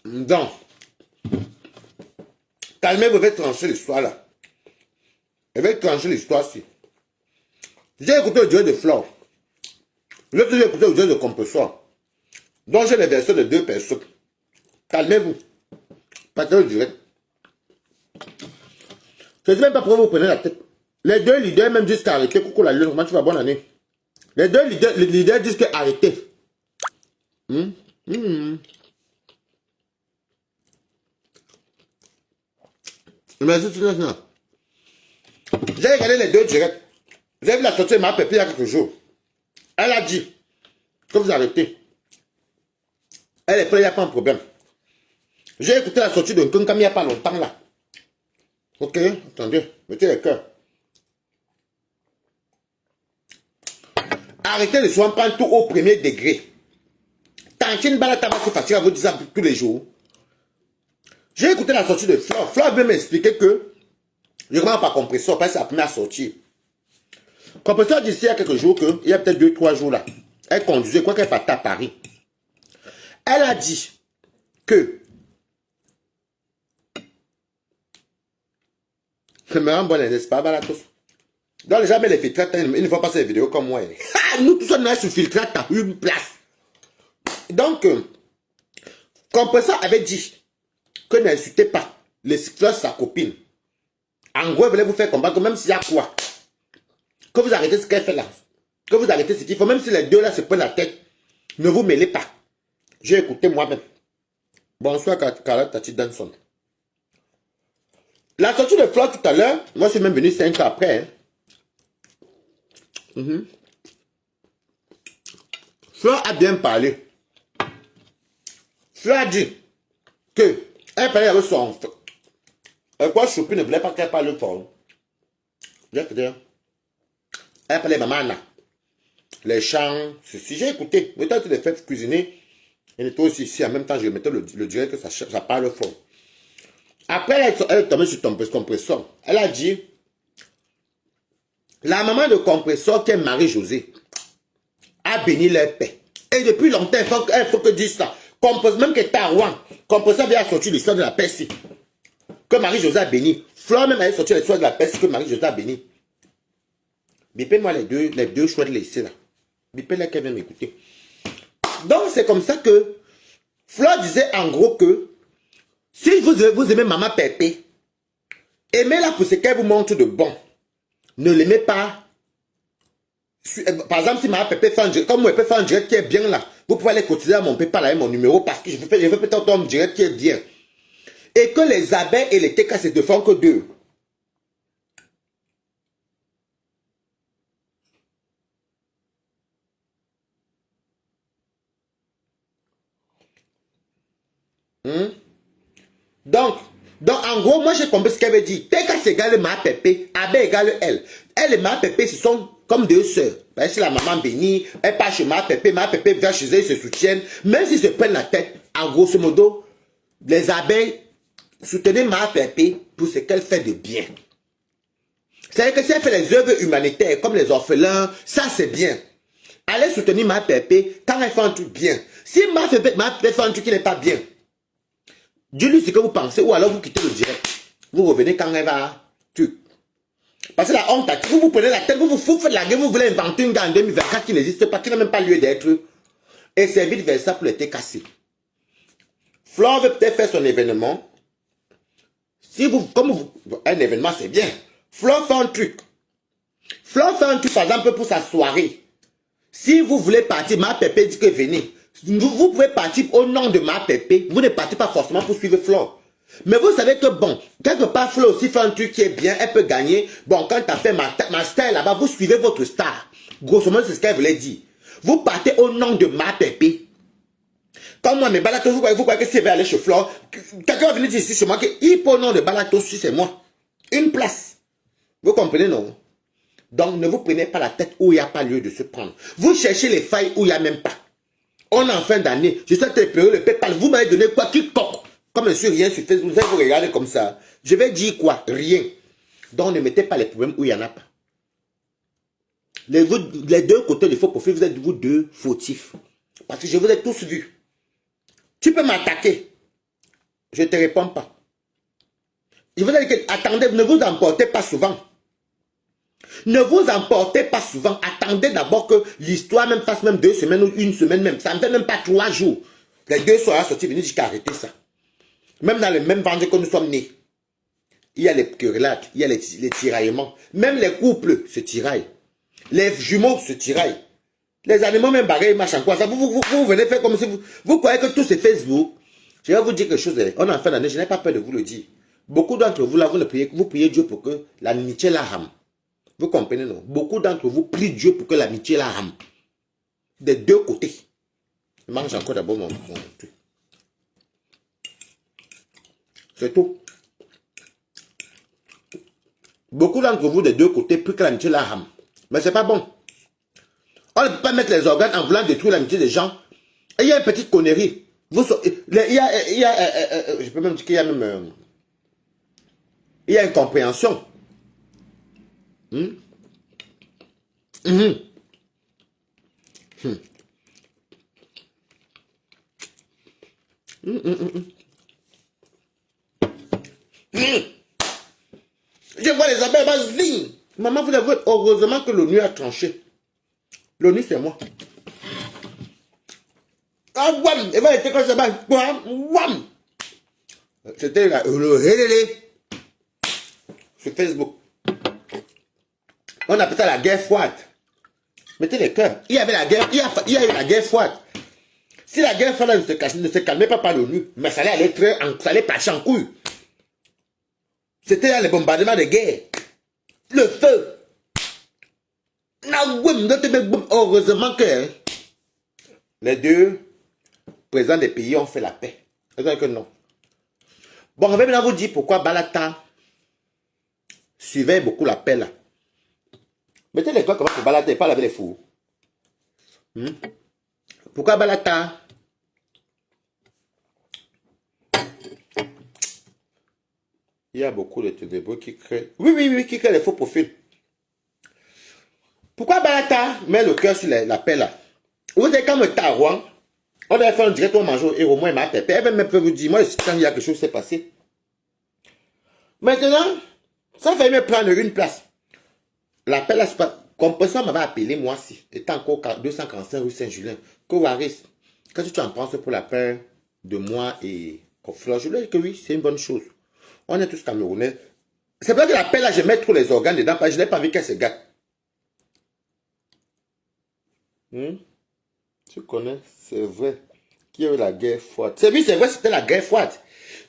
Donc, calmez-vous, je vais trancher l'histoire là. Je vais trancher l'histoire-ci. J'ai écouté le direct de Flore. L'autre, j'ai écouté le direct de Compressor. Donc, j'ai les versions de deux personnes. Calmez-vous. Partez le direct. Je ne sais même pas pourquoi vous prenez la tête. Les deux leaders même disent qu'arrêtez. Coucou la lune, comment tu vas? Bonne année. Les deux leaders disent qu'arrêtez. Merci, j'ai regardé les deux directs. J'ai vu la sortie de ma pépite il y a quelques jours. Elle a dit que vous arrêtez. Elle est prête, il n'y a pas un problème. J'ai écouté la sortie de Nkam il n'y a pas longtemps là. Ok, attendez, mettez les cœurs. Arrêtez de soin prendre tout au premier degré. Tantine Balataba se fatigue à vous dire tous les jours. J'ai écouté la sortie de Flore. Flore veut m'expliquer que je ne comprends pas Compressor parce que c'est la première sortie. Compressor dit ici il y a quelques jours que, il y a peut-être 2-3 jours là, elle conduisait, quoi qu'elle partait à Paris. Elle a dit que je me rends bon, n'est-ce pas, Balatos? Donc les gens mais les filtrats, ils ne font pas ces vidéos comme moi. Nous tous on est sur filtrat à une place. Donc, Compressor avait dit que n'insultez pas les fleurs sa copine. En gros, elle voulait vous faire combattre, même s'il y a quoi. Que vous arrêtez ce qu'elle fait là. Que vous arrêtez ce qu'il faut. Même si les deux là se prennent la tête, ne vous mêlez pas. J'ai écouté moi-même. Bonsoir, Carla Tati Danson. La sortie de Flore tout à l'heure, moi je suis même venu 5 ans après. Flore a bien parlé. Flore a dit que elle parlait avec son... Quoi, Choupi ne voulait pas qu'elle parle fort. J'ai écouté. Elle parlait maman Anna. Les chants, ceci. J'ai écouté. Mais toi, tu les fais cuisiner. Et toi aussi ici, en même temps, je mettais le direct que ça parle fort. Après, elle est tombée sur ton Compressor. Elle a dit, la maman de Compressor, qui est Marie-Josée, a béni leur paix. Et depuis longtemps, il faut que dise ça. Même que Tarouan, Compressor vient sortir l'histoire de la paix ici. Que Marie-Josée a béni. Flore même a sorti l'histoire de la paix que Marie-Josée a béni. Bipez-moi les deux chouettes laissés là. Bipez-les qu'elle vient m'écouter. Donc c'est comme ça que Flore disait en gros que si vous aimez Maman Pépé, aimez-la pour ce qu'elle vous montre de bon. Ne l'aimez pas. Par exemple, si Maman Pépé fait un direct, comme moi, elle peut faire un direct qui est bien là, vous pouvez aller cotiser à mon PayPal avec mon numéro parce que je veux peut-être un direct qui est bien. Et que les abeilles et les TK se font que deux. Donc, en gros, moi j'ai compris ce qu'elle veut dire. TK égale ma pépé, abeille égale elle. Elle et ma pépé, ce sont comme deux sœurs. Ben, si la maman bénit, elle part chez ma pépé vient chez elle, ils se soutiennent. Même s'ils se prennent la tête, en grosso modo, les abeilles, soutenez ma pépé pour ce qu'elle fait de bien. C'est-à-dire que si elle fait les œuvres humanitaires, comme les orphelins, ça c'est bien. Allez soutenir ma pépé quand elle fait un truc bien. Si ma pépé fait un truc qui n'est pas bien, dis-lui ce que vous pensez, ou alors vous quittez le direct. Vous revenez quand elle va truc. Parce que la honte, vous prenez la tête, vous faites la guerre, vous voulez inventer une gare en 2024 qui n'existe pas, qui n'a même pas lieu d'être. Et c'est vite vers ça pour l'été cassé. Flore veut peut-être faire son événement. Si vous, un événement c'est bien. Flore fait un truc. Flore fait un truc par exemple pour sa soirée. Si vous voulez partir, ma pépé dit que venez. Vous pouvez partir au nom de ma pépé. Vous ne partez pas forcément pour suivre Flore. Mais vous savez que bon, quelque part Flore aussi fait un truc qui est bien, elle peut gagner. Bon, quand tu as fait ma star là-bas, vous suivez votre star. Grosso modo, c'est ce qu'elle voulait dire. Vous partez au nom de ma pépé. Comme moi, mes balatos, vous croyez que si je vais aller chez Flore, quelqu'un va venir ici chez moi, qu'il peut au nom de balatos, si c'est moi. Une place. Vous comprenez, non? Donc, ne vous prenez pas la tête où il n'y a pas lieu de se prendre. Vous cherchez les failles où il n'y a même pas. On est en fin d'année. Je sais que le PayPal, vous m'avez donné quoi? Quiconque. Comme je suis rien sur Facebook, vous allez vous regarder comme ça. Je vais dire quoi? Rien. Donc, ne mettez pas les problèmes où il n'y en a pas. Les deux côtés du faux profil, vous êtes vous deux fautifs. Parce que je vous ai tous vus. Tu peux m'attaquer. Je ne te réponds pas. Je vous ai dit que, attendez, ne vous emportez pas souvent. Ne vous emportez pas souvent. Attendez d'abord que l'histoire même fasse même 2 semaines ou 1 semaine même. Ça ne fait même pas 3 jours. Les deux soirs sortis, venez jusqu'à arrêter ça. Même dans le même vendredi que nous sommes nés. Il y a les querellades, il y a les tiraillements. Même les couples se tiraillent. Les jumeaux se tiraillent. Les animaux même bagarrent, machin quoi. Ça, vous venez faire comme si vous croyez que tout c'est Facebook. Je vais vous dire quelque chose. On est en fin d'année, je n'ai pas peur de vous le dire. Beaucoup d'entre vous là, vous priez Dieu pour que l'amitié la rame. Vous comprenez, non? Beaucoup d'entre vous prient Dieu pour que l'amitié la rame. Des deux côtés. Je mange encore d'abord mon truc. C'est tout. Beaucoup d'entre vous des deux côtés prient que l'amitié la rame. Mais c'est pas bon. On ne peut pas mettre les organes en voulant détruire l'amitié des gens. Et il y a une petite connerie. Je peux même dire qu'il y a même... il y a une compréhension. Je vois les abeilles, vas-y. Maman, vous l'avez, heureusement que l'ONU a tranché. L'ONU, c'est moi. Ah, wam, et voilà, quand ça va, wam. C'était le relais sur Facebook. On appelle ça la guerre froide. Mettez les cœurs. Il y avait la guerre, il y a eu la guerre froide. Si la guerre froide ne se calmait pas par l'ONU, mais ça allait ça allait passer en couille. C'était les bombardements de guerre. Le feu. Heureusement que les deux présidents des pays ont fait la paix. C'est-à-dire que non. Bon, je vais maintenant vous dire pourquoi Balata suivait beaucoup la paix là. Mettez les doigts comment pour Balata et pas avec les fous. Pourquoi Balata il y a beaucoup de ténébreux qui créent. Oui, qui créent les faux profils. Pourquoi Balata met le cœur sur la paix là? Vous savez, quand on était à Rouen, on avait fait un direct, on mangeait et au moins ma pépé. Elle va même vous dire, moi, quand il y a quelque chose qui s'est passé. Maintenant, ça fait me prendre une place. L'appel là, c'est pas. Comme personne m'avait appelé, moi aussi, étant encore 245 rue Saint-Julien, Covaris. Qu'est-ce que tu en penses pour l'appel de moi et Fleur? Je lui ai dit que oui, c'est une bonne chose. On est tous Camerounais. C'est vrai que l'appel là, je mets trop les organes dedans, parce que je n'ai pas envie qu'elle se gâte. Tu connais, c'est vrai, qu'il y a eu la guerre froide. C'est oui, c'est vrai, c'était la guerre froide.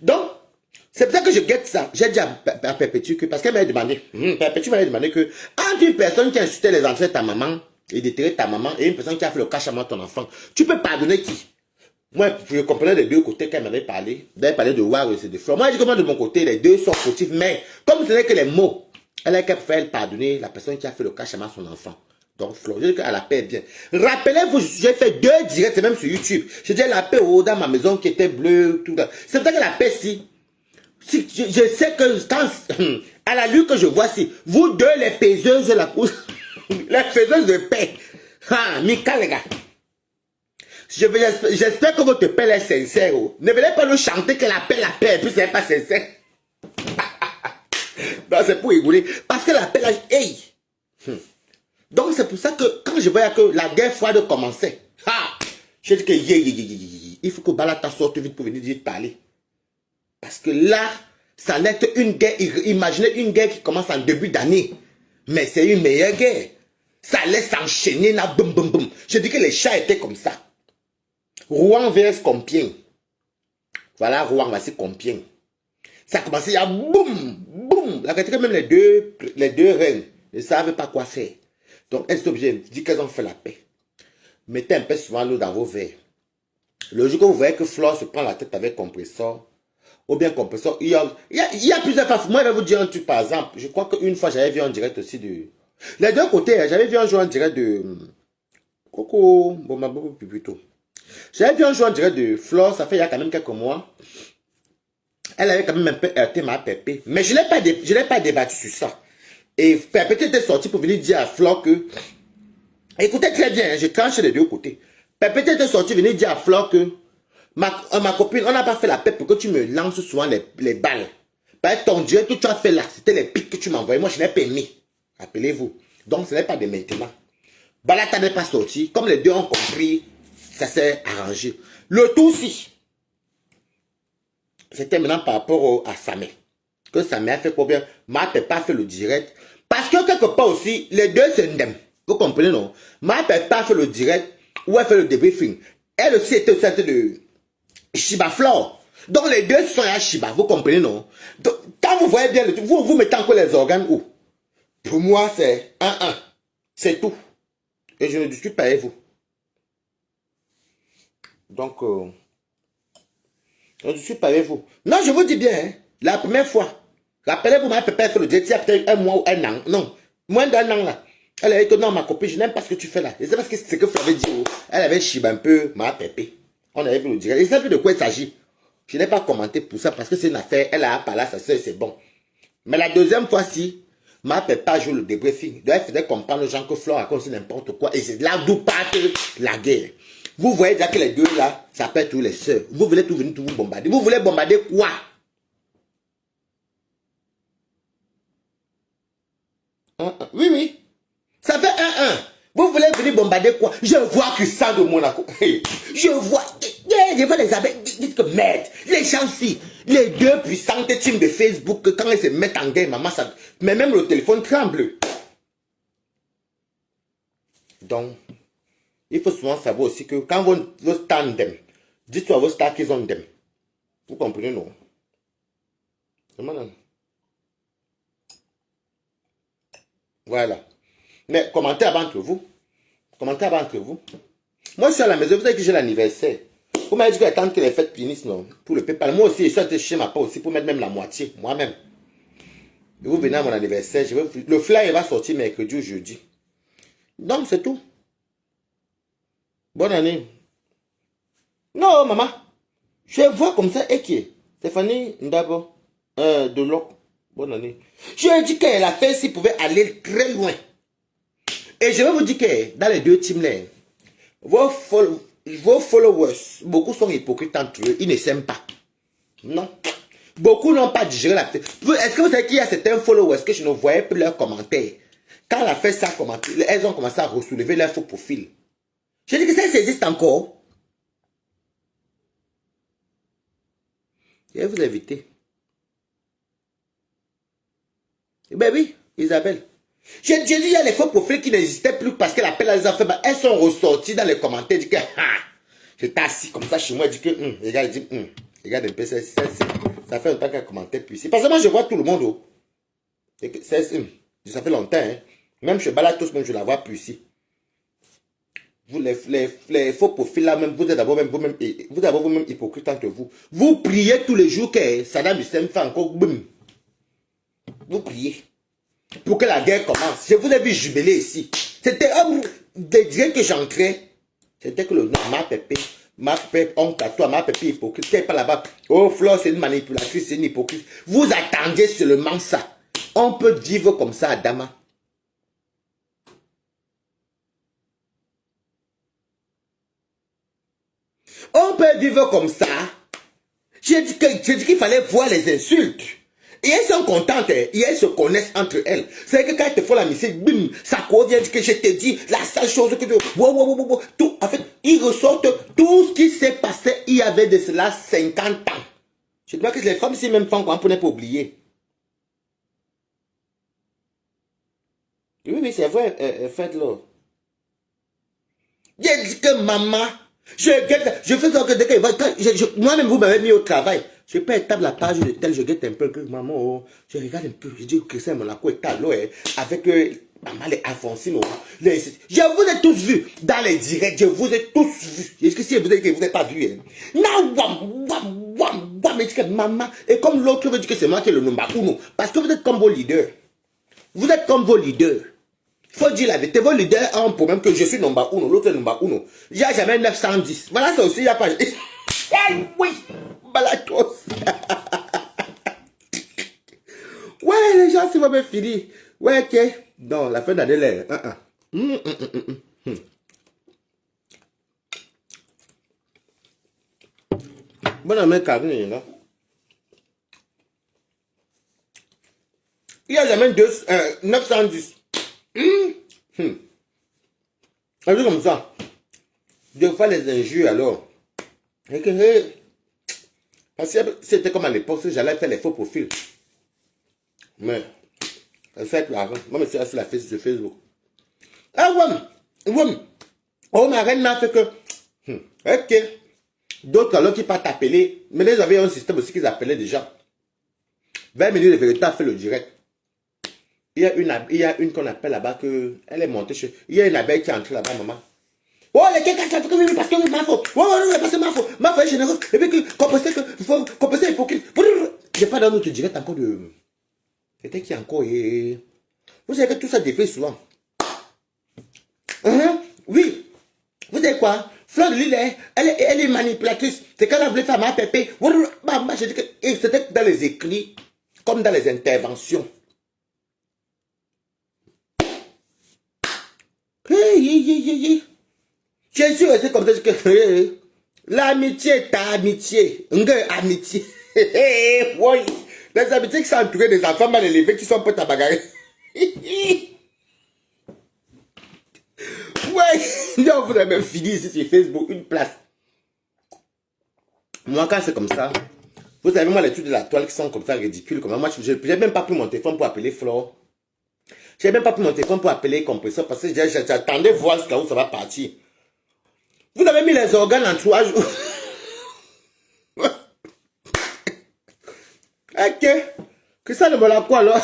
Donc, c'est pour ça que je guette ça. J'ai dit à Perpétue que, parce qu'elle m'avait demandé, Perpétue m'avait demandé que, entre une personne qui a insulté les entrées de ta maman et déterré ta maman et une personne qui a fait le cachement de ton enfant, tu peux pardonner qui? Moi, je comprenais des deux côtés qu'elle m'avait parlé. Elle parlé de War et de Fleur. Moi, je dis que moi, de mon côté, les deux sont fautifs, mais comme ce n'est que les mots, elle a qu'à faire pardonner la personne qui a fait le cachement à son enfant. Donc, Fleur, je dis qu'elle la paix bien. Rappelez-vous, j'ai fait 2 directs, même sur YouTube. J'ai dit la paix dans ma maison qui était bleue, tout ça. C'est vrai que la paix, si je sais que quand, à la lutte que je vois, si vous deux, les paiseuses de la course, les paiseuses de paix, Mika, les gars. J'espère que votre paix est sincère. Oh. Ne venez pas nous chanter que la paix, et puis c'est pas sincère. Non, c'est pour rigoler. Parce que la paix, là, hey. Donc c'est pour ça que quand je voyais que la guerre froide commençait, je dis que il faut que Balata sorte vite pour venir dire parler. Parce que là, ça allait être une guerre. Imaginez une guerre qui commence en début d'année. Mais c'est une meilleure guerre. Ça allait s'enchaîner là, boum, boum, boum. Je dis que les chats étaient comme ça. Rouen vs Compiègne. Voilà, Rouen voici Compiègne. Ça a commencé à boum, boum. La quatrième, même les deux reines ne savent pas quoi faire. Donc, elles sont obligées de dire qu'elles ont fait la paix. Mettez un peu souvent l'eau dans vos verres. Le jour que vous voyez que Flore se prend la tête avec compresseur, ou bien compresseur, il y a plusieurs façons. Moi, je vais vous dire un truc, par exemple. Je crois qu'une fois, j'avais vu en direct aussi Les deux côtés, j'avais vu un jour en direct de... Coco, bon, ma beaucoup plus plutôt. J'avais vu un jour en direct de Flore, ça fait il y a quand même quelques mois. Elle avait quand même un peu heurté ma Pépé. Mais je n'ai pas débattu sur ça. Et Pépé était sorti pour venir dire à Flore que... Écoutez très bien, je tranche les deux côtés. Pépé était sorti venir dire à Flore que... Ma copine, on n'a pas fait la paix pour que tu me lances souvent les balles. Par ton Dieu que tu as fait là, c'était les pics que tu m'as envoyés. Moi, je n'ai pas aimé. Rappelez-vous. Donc, ce n'est pas de maintenant. Balata n'est pas sorti. Comme les deux ont compris, ça s'est arrangé. Le tout aussi, c'était maintenant par rapport à Samé. Que Samé a fait quoi bien. Ma n'a pas fait le direct. Parce que quelque part aussi, les deux se n'aiment. Vous comprenez, non? Ma n'a pas fait le direct ou elle fait le débriefing. Elle aussi était au centre de Shiba Flore. Donc les deux sont à Shiba, vous comprenez, non? Donc, quand vous voyez bien, vous mettez encore les organes où? Pour moi, c'est 1-1. C'est tout. Et je ne discute pas avec vous. Donc, je ne discute pas avec vous. Non, je vous dis bien, hein, la première fois, rappelez-vous, ma pépère fait le direct, il y a peut-être un mois ou un an. Non, moins d'un an là. Elle a dit que non, ma copine, je n'aime pas ce que tu fais là. Et c'est parce que c'est ce que Flo avait dit. Oh. Elle avait Shiba un peu, ma pépé. On avait vu le direct. Et c'est un peu de quoi il s'agit. Je n'ai pas commenté pour ça parce que c'est une affaire. Elle a parlé à sa soeur, c'est bon. Mais la deuxième fois-ci, ma papa joue le débriefing. Elle faisait comprendre aux gens que Flore raconte n'importe quoi. Et c'est là d'où part la guerre. Vous voyez déjà que les deux là, ça peut être tous les sœurs. Vous voulez tout venir, tout vous bombarder. Vous voulez bombarder quoi? Oui, oui. Ça fait 1-1. Vous voulez venir bombarder quoi? Je vois Christian de Monaco. Je vois les abeilles. Dites que merde. Les gens si. Les deux puissantes teams de Facebook, quand elles se mettent en guerre, maman, ça. Mais même le téléphone tremble. Donc, il faut souvent savoir aussi que quand vos stars d'aiment, dites-toi à vos stars qu'ils ont d'aiment. Vous comprenez, non? Voilà. Mais commentez avant entre vous. Commentez avant entre vous. Moi, je suis à la maison, vous savez que j'ai l'anniversaire. Vous m'avez dit que attendre que les fêtes finissent, non? Pour le PayPal. Moi aussi, je suis allé chez ma part aussi pour mettre même la moitié, moi-même. Et vous venez à mon anniversaire, le flyer va sortir mercredi ou jeudi. Donc, c'est tout. Bonne année. Non, maman. Je vois comme ça, et qui est? Stéphanie Ndabo. De l'Oc. Bonne année. Je lui ai dit que la fête s'il pouvait aller très loin. Et je vais vous dire que dans les deux teams là, vos followers, beaucoup sont hypocrites entre eux, ils ne s'aiment pas. Non. Beaucoup n'ont pas digéré la fête. Est-ce que vous savez qu'il y a certains followers que je ne voyais plus leurs commentaires? Quand la fête s'est commenté, elles ont commencé à ressoulever leur faux profil. Je dis que ça existe encore. Je vais vous inviter. Ben oui, Isabelle. J'ai dit, il y a les faux profils qui n'existaient plus parce que l'appel les a fait. Elles sont ressorties dans les commentaires. Dit que, j'étais assis comme ça chez moi. Dit que, regarde, regarde un peu, ça fait longtemps qu'elle commentait plus ici. Parce que moi, je vois tout le monde. Oh. Ça fait longtemps. Hein. Même chez Balatos, même je la vois plus ici. Vous, les faux profils là, même, vous êtes d'abord vous-même hypocrite entre vous. Vous priez tous les jours que Saddam Hussein fait encore boum. Vous priez. Pour que la guerre commence. Je vous ai vu jubiler ici. C'était un des que j'entrais. C'était que le nom, ma pépé, oncle à toi, ma pépé hypocrite. T'es pas là-bas. Oh, Flore, c'est une manipulatrice, c'est une hypocrite. Vous attendiez seulement ça. On peut vivre comme ça, Adama. On peut vivre comme ça. J'ai dit qu'il fallait voir les insultes. Et elles sont contentes, et elles se connaissent entre elles. C'est que quand elles te font la mission, bim, ça revient que je te dis, la seule chose que tu... tout, en fait, ils ressortent tout ce qui s'est passé, il y avait de cela 50 ans. Je crois que les femmes, si même femmes, on ne peut pas oublier. Oui, c'est vrai, faites-le. J'ai dit que maman, je fais ça que dès que moi-même, vous m'avez mis au travail. Je peux être à la page de tel, je guette un peu que maman, oh, je regarde un peu, je dis que Christian Monaco est à l'eau, avec maman les Alphonsine. Je vous ai tous vus dans les directs, je vous ai tous vus. Est-ce que si vous n'avez pas vu? Non, mais dit que maman, et comme l'autre veut dire que c'est moi qui est le number uno, parce que vous êtes comme vos leaders. Vous êtes comme vos leaders. Faut dire la vérité. Vos leaders ont un problème que je suis number 1, l'autre est number 1. Il n'y a jamais 910. Voilà, ça aussi, il n'y a pas. Oui, balatos. Ouais, les gens, c'est vraiment fini. Ouais, ok. Non, la fin d'année, là. Bon, mais Karine, là. Il n'y a jamais 910. Un truc comme ça. Des fois, les injures, alors. Et que, parce que c'était comme à l'époque, si j'allais faire les faux profils. Mais, ça fait l'argent. Moi, je suis sur la Facebook. Ah, ouais. Ouais. Oh, ma reine m'a fait que. Ok. D'autres alors qui partent appeler. Mais ils avaient un système aussi qu'ils appelaient déjà. 20 minutes de vérité a fait le direct. Il y a une qu'on appelle là-bas que. Elle est montée chez. Il y a une abeille qui est entrée là-bas, maman. Oh, les quelqu'un ça fait que parce que ma faute. Oh, non, parce que ma faute. Ma faute est généreuse. Et puis que compenser que. Il faut compenser hypocrite. J'ai pas dans notre direct encore de. C'était qui encore. Vous savez que tout ça défait souvent. Oui. Vous savez quoi? Fleur de Lille, elle est manipulatrice. C'est quand elle voulait faire ma pépé. Je dis que c'était dans les écrits, comme dans les interventions. Jésus c'est comme ça que l'amitié est ta amitié. Amitié. Oui. Les amitiés qui sont entourées des enfants mal élevés qui sont prêts à bagarrer. Ouais, non, vous avez même fini ici sur Facebook, une place. Moi, quand c'est comme ça, vous savez, moi, les trucs de la toile qui sont comme ça ridicules, comme moi, je n'ai même pas pris mon téléphone pour appeler Flore. Je n'ai même pas pris mon téléphone pour appeler compresseur parce que j'attendais voir jusqu'à où ça va partir. Vous avez mis les organes en 3 jours. Ok. Que ça ne me l'a quoi alors?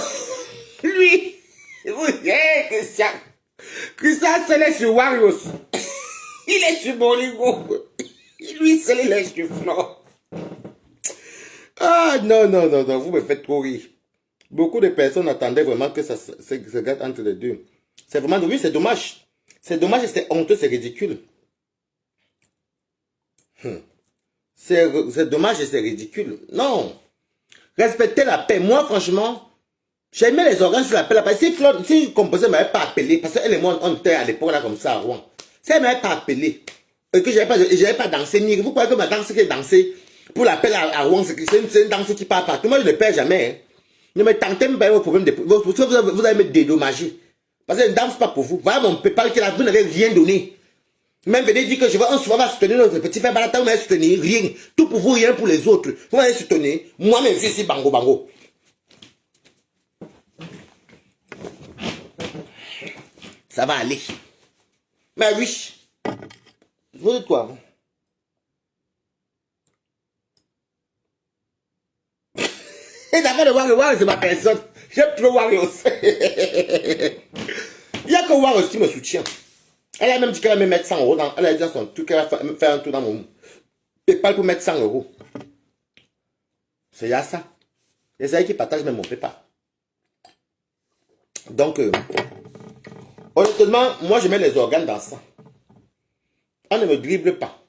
Lui. Christian. Christian, c'est les sur Warriors. Il est sur Boligo. Lui, c'est les lèches du flanc. Ah, non, non, non, non, vous me faites trop rire. Beaucoup de personnes attendaient vraiment que ça se gâte entre les deux. C'est vraiment, oui, c'est dommage. C'est dommage et c'est honteux, c'est ridicule. C'est dommage et c'est ridicule. Non. Respectez la paix. Moi, franchement, j'ai mis les organes sur la paix. Si Composé ne m'avait pas appelé, parce qu'elle et moi, on était à l'époque là comme ça à Rouen. Si elle ne m'avait pas appelé, et que je n'avais pas dansé, ni vous croyez que ma danse qui est dansée pour l'appel à Rouen, c'est une danse qui part partout. Moi, je ne perds jamais. Hein. Ne me tentez même pas vos problèmes. Vous allez me dédommager. Parce que je ne danse pas pour vous. Voilà mon PayPal qui là, vous n'avez rien donné. Même venez dire que je vais on va soutenir notre petit frère Balata, on va soutenir rien. Tout pour vous, rien pour les autres. Vous allez soutenir. Moi-même, je suis ici, bango, bango. Ça va aller. Mais oui. Vous êtes quoi? Et d'abord de voir, c'est ma personne. J'aime trop Warriors. Il n'y a que Warriors qui me soutient. Elle a même dit qu'elle va me mettre 100 euros dans. Elle a dit dans son truc qu'elle va faire un tour dans mon PayPal pour mettre 100 euros. C'est là ça. Et c'est elle qui partage même mon PayPal. Donc, honnêtement, moi je mets les organes dans ça. On ne me dribble pas.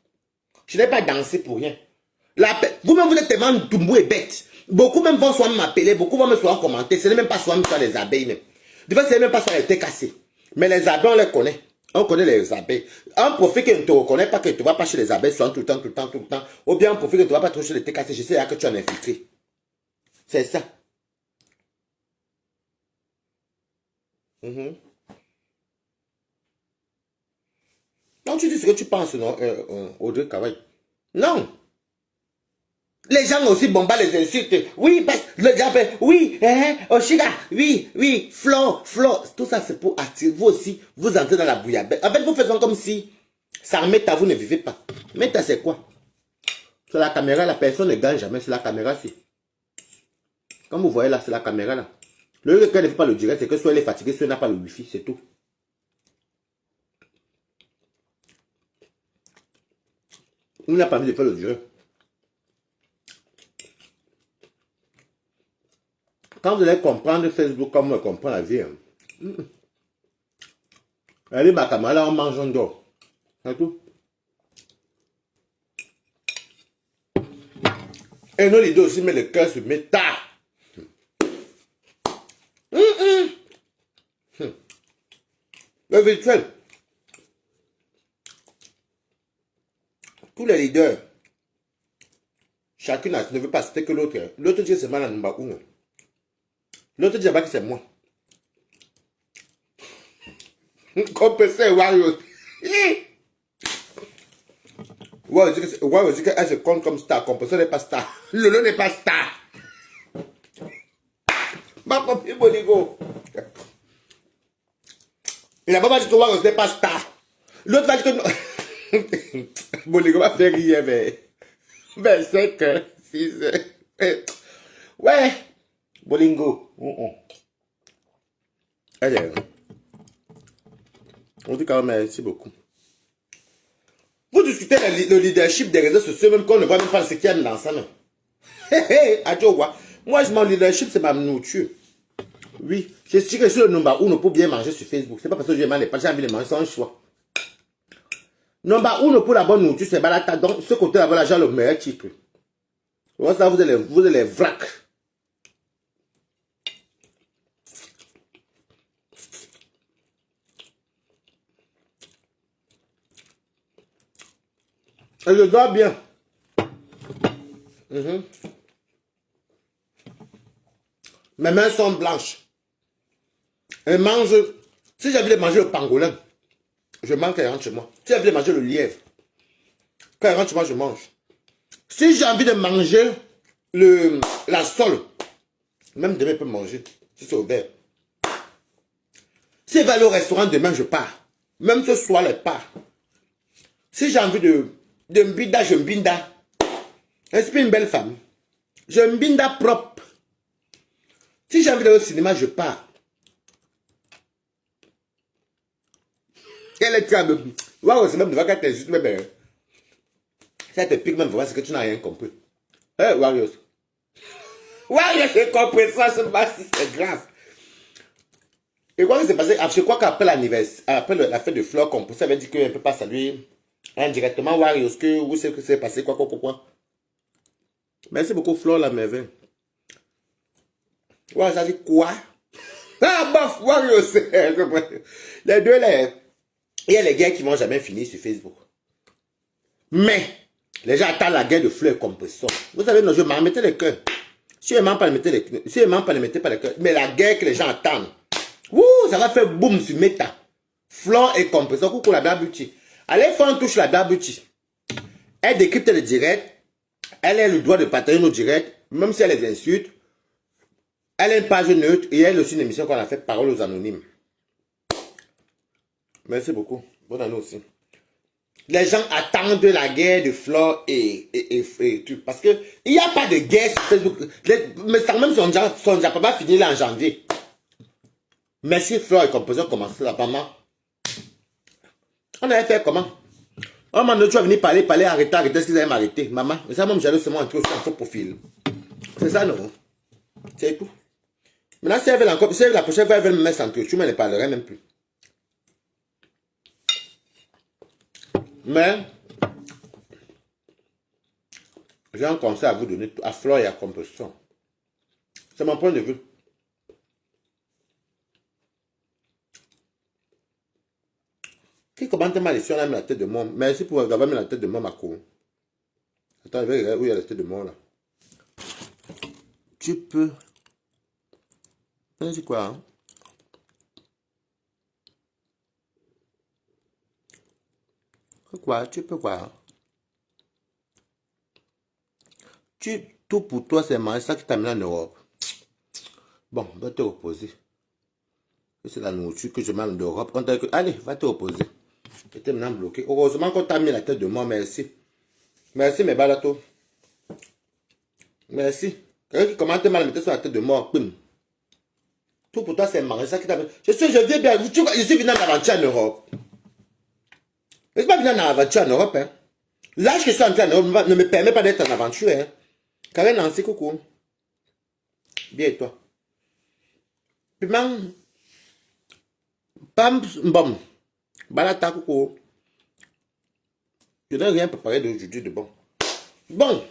Je n'ai pas dansé pour rien. Vous-même, vous êtes tellement tombou et bête. Beaucoup même vont soit m'appeler, beaucoup vont me soit commenter. Ce n'est même pas soit sur les abeilles même. Des fois, ce n'est même pas sur les têtes cassées. Mais les abeilles, on les connaît. On connaît les abeilles. Un profil qui ne te reconnaît pas, que tu ne vas pas chez les abeilles, soit tout le temps, tout le temps, tout le temps. Ou bien un profil que tu ne vas pas trop chez les têtes cassées, je sais que tu en as infiltré. C'est ça. Donc tu dis ce que tu penses, non, Audrey Kawai. Non. Les gens aussi bombardent les insultes. Oui, parce le diable, oui, Oshiga, oui, oui, Flo, tout ça c'est pour attirer. Vous aussi, vous entrez dans la bouillabaisse. En fait, vous faites comme si ça Meta, vous ne vivez pas. Meta, c'est quoi? Sur la caméra, la personne ne gagne jamais. Sur la caméra, c'est. Comme vous voyez là, c'est la caméra là. Le lieu qu'elle ne fait pas le direct, c'est que soit elle est fatiguée, soit elle n'a pas le wifi, c'est tout. On n'a pas envie de faire le direct. Quand vous allez comprendre Facebook comme on comprend la vie, hein. Allez, ma caméra, là, on mange, on dort. C'est tout. Et nos leaders aussi, mais le cœur se met tard. Le virtuel. Tous les leaders, chacun ne veut pas citer que l'autre. L'autre dit que c'est mal à Numbakou. L'autre dit que c'est moi. Comme c'est Wario. Wario dit qu'elle se compte comme star. Composé n'est pas star. Lolo n'est pas star. Ma copine Boligo. Il n'a pas dit que Wario n'est pas star. L'autre va dire que non. Boligo va faire rire, mais 5 heures, 6 heures. Ouais. Bolingo. Allez. On dit quand même merci beaucoup. Vous discutez le leadership des réseaux sociaux, même qu'on ne voit même pas ce qu'il y a dans ça. Moi, mon leadership, c'est ma nourriture. Oui, je suis que sur le number 1 pour bien manger sur Facebook. C'est pas parce que j'ai mal les pages, j'ai envie de manger, c'est un choix. Number 1 pour la bonne nourriture, c'est balata. Donc, ce côté là-bas, là, j'ai le meilleur titre. Vous allez les vrac. Et je dors bien. Mes mains sont blanches. Et mange. Si j'ai envie de manger le pangolin, je mange quand il rentre chez moi. Si j'ai envie de manger le lièvre, quand il rentre chez moi, je mange. Si j'ai envie de manger la sole, même demain, je peux manger. Si c'est ouvert. Si je vais aller au restaurant demain, je pars. Même ce soir, je pars. Si j'ai envie de mbinda, je mbinda. Est-ce que une belle femme? Je mbinda propre. Si j'ai envie d'aller au cinéma, je pars. Elle est très bien. Waouh, c'est même devant qu'elle t'insulte, mais ça te pique même pour voir ce que tu n'as rien compris. Hé, Warriors. Warriors, j'ai compris ça, c'est grave. Et quoi qui s'est passé? Je crois qu'après l'anniversaire, après la fête de Fleur, ça veut dire qu'elle ne peut pas saluer indirectement Warriors, que vous savez ce qui s'est passé, quoi. Merci beaucoup, Fleur, la merveille. Ouais, ça dit quoi? Ah, bof, Warriors. Les deux, là. Il y a les guerres qui vont jamais finir sur Facebook. Mais, les gens attendent la guerre de Fleur Compression. Vous savez, non, je m'en mettais les cœurs. Si je m'en pas les mettais pas les cœurs. Mais la guerre que les gens attendent. Ouh, ça va faire boum sur Meta. Fleur et Compression. Coucou la Black Beauty. Allez faire un touche la Black Beauty. Elle décrypte le direct. Elle a le droit de partager nos directs. Même si elle les insulte. Elle a une page neutre. Et elle a aussi une émission qu'on a fait Parole aux Anonymes. Merci beaucoup. Bonne année aussi. Les gens attendent la guerre de Fleur et tout. Parce que il n'y a pas de guerre sur Facebook. Mais ça même son déjà pas fini là en janvier. Merci Fleur et Composition commencer là, maman. On avait fait comment? Oh man, tu vas venir parler, arrêter, ce qu'ils allaient m'arrêter. Maman, mais ça même j'allais seulement entrer aussi en faux profil. C'est ça non? C'est tout. Maintenant si elle veut encore, si la prochaine fois elle veut me mettre en truc, tu ne me parlerai même plus. Mais, j'ai un conseil à vous donner, à Fleur et à Composition. C'est mon point de vue. Qui commente mal ici, on a mis la tête de moi. Merci pour avoir mis la tête de moi, ma cour. Attends, je vais regarder où il y a la tête de moi, là. Tu peux... C'est quoi, hein? Quoi, tu peux quoi? Tout pour toi, c'est manger ça qui t'amène en Europe. Bon, va te reposer. C'est la nourriture que je mange d'Europe. Allez, va te reposer. Tu es maintenant bloqué. Heureusement qu'on t'a mis la tête de moi, merci. Merci, mes balatos. Merci. Quelqu'un qui commente mal, mettez sur la tête de moi. Pim. Tout pour toi, c'est manger ça qui t'amène. Je viens bien. Je suis venu en aventure en Europe. Je ne suis pas venu en aventure en Europe. Hein. L'âge que je suis entré en Europe ne me permet pas d'être en aventure. Hein. Karen Nancy, coucou. Bien et toi? Piment. Pam, bom. Balata Koko. Je n'ai rien préparé d'aujourd'hui de bon. Bon,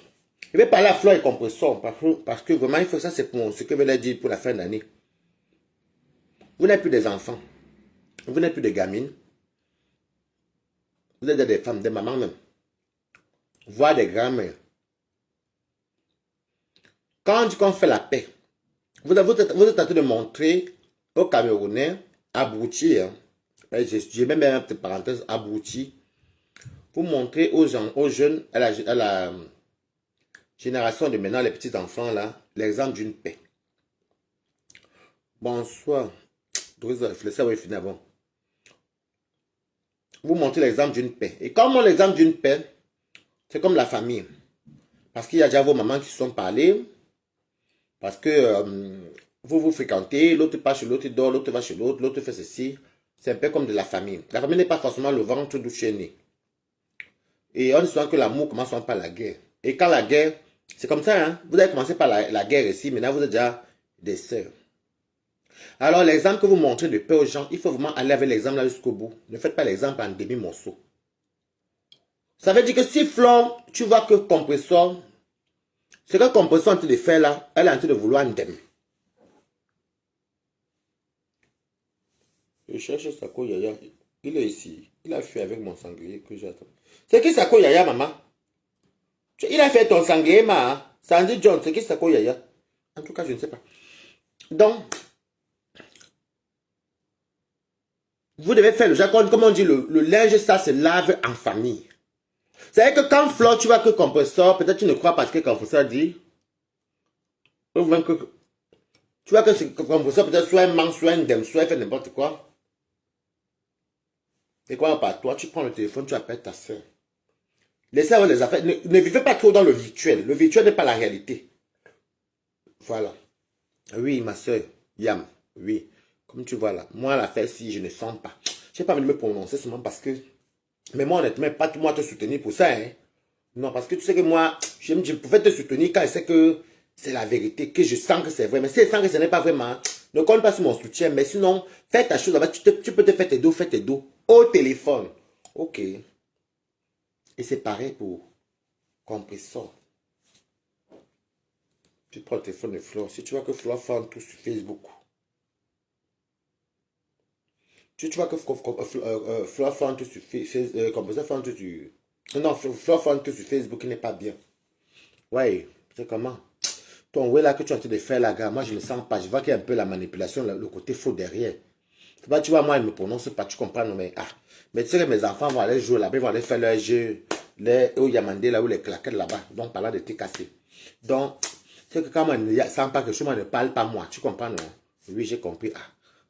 je vais parler à Flore et Compressor parce que vraiment, il faut ça, c'est pour ce que je vais dire pour la fin d'année. Vous n'êtes plus des enfants. Vous n'êtes plus des gamines. Vous êtes des femmes, des mamans même. Voire des grands-mères. Quand on dit qu'on fait la paix, vous êtes en train de montrer aux Camerounais, abrutis, hein, j'ai même une parenthèse, abrutis, vous montrer aux gens, aux jeunes, à la génération de maintenant, les petits enfants là, l'exemple d'une paix. Bonsoir. Vous montrez l'exemple d'une paix. Et comme l'exemple d'une paix, c'est comme la famille. Parce qu'il y a déjà vos mamans qui se sont parlées. Parce que vous vous fréquentez, l'autre passe chez l'autre, il dort, l'autre va chez l'autre, l'autre fait ceci. C'est un peu comme de la famille. La famille n'est pas forcément le ventre d'où tu es né. Et on dit souvent que l'amour commence par la guerre. Et quand la guerre, c'est comme ça, hein? Vous avez commencé par la guerre ici, maintenant vous êtes déjà des sœurs. Alors l'exemple que vous montrez de paix aux gens, il faut vraiment aller avec l'exemple là jusqu'au bout. Ne faites pas l'exemple en demi-morceau. Ça veut dire que si Flore, tu vois que Compressor, ce que Compressor est en train de faire là, elle est en train de vouloir ndem. Je cherche Sako Yaya. Il est ici. Il a fui avec mon sanglier que j'attends. C'est qui Sako Yaya, maman? Il a fait ton sanglier, ma. Sandy John, c'est qui Sako Yaya? En tout cas, je ne sais pas. Donc, vous devez faire le jargon, comme on dit, le linge, ça se lave en famille. C'est-à-dire que quand Flore, tu vois que Compressor, peut-être tu ne crois pas ce que Compressor dit. Ou même que, tu vois que Compressor, peut-être soit un man, soit un dem, soit fait n'importe quoi. Et quoi, par toi, tu prends le téléphone, tu appelles ta soeur. Laissez avoir les affaires. Ne vivez pas trop dans le virtuel. Le virtuel n'est pas la réalité. Voilà. Oui, ma soeur, Yam. Oui. Comme tu vois là. Moi, l'affaire, si je ne sens pas. Je n'ai pas envie de me prononcer seulement parce que. Mais moi, honnêtement, pas moi te soutenir pour ça. Hein. Non, parce que tu sais que moi, je pouvais te soutenir quand je sais que c'est la vérité, que je sens que c'est vrai. Mais si je sens que ce n'est pas vraiment, ne compte pas sur mon soutien. Mais sinon, fais ta chose là-bas. Tu peux te faire tes dos, fais tes dos. Au téléphone. Ok. Et c'est pareil pour Compressor. Tu prends le téléphone de Flore. Si tu vois que Flore fait un tout sur Facebook. Tu vois que Flore fait un tout sur Facebook. Compressor fait un tout sur... Non, Flore fait un tout sur Facebook qui n'est pas bien. Ouais, c'est comment? Ton ouais là que tu es en train de faire là, gars, moi je ne le sens pas. Je vois qu'il y a un peu la manipulation, le côté faux derrière. C'est pas, tu vois, moi, je ne me prononce pas, tu comprends, non, mais ah. Mais tu sais que mes enfants vont aller jouer là-bas, ils vont aller faire leur jeu, au Yamandé, là où les claquettes là-bas. Donc, parlant de t'es cassé. Donc, c'est que quand moi, je ne sens pas que je ne parle pas moi, tu comprends, non? Oui, j'ai compris. Ah.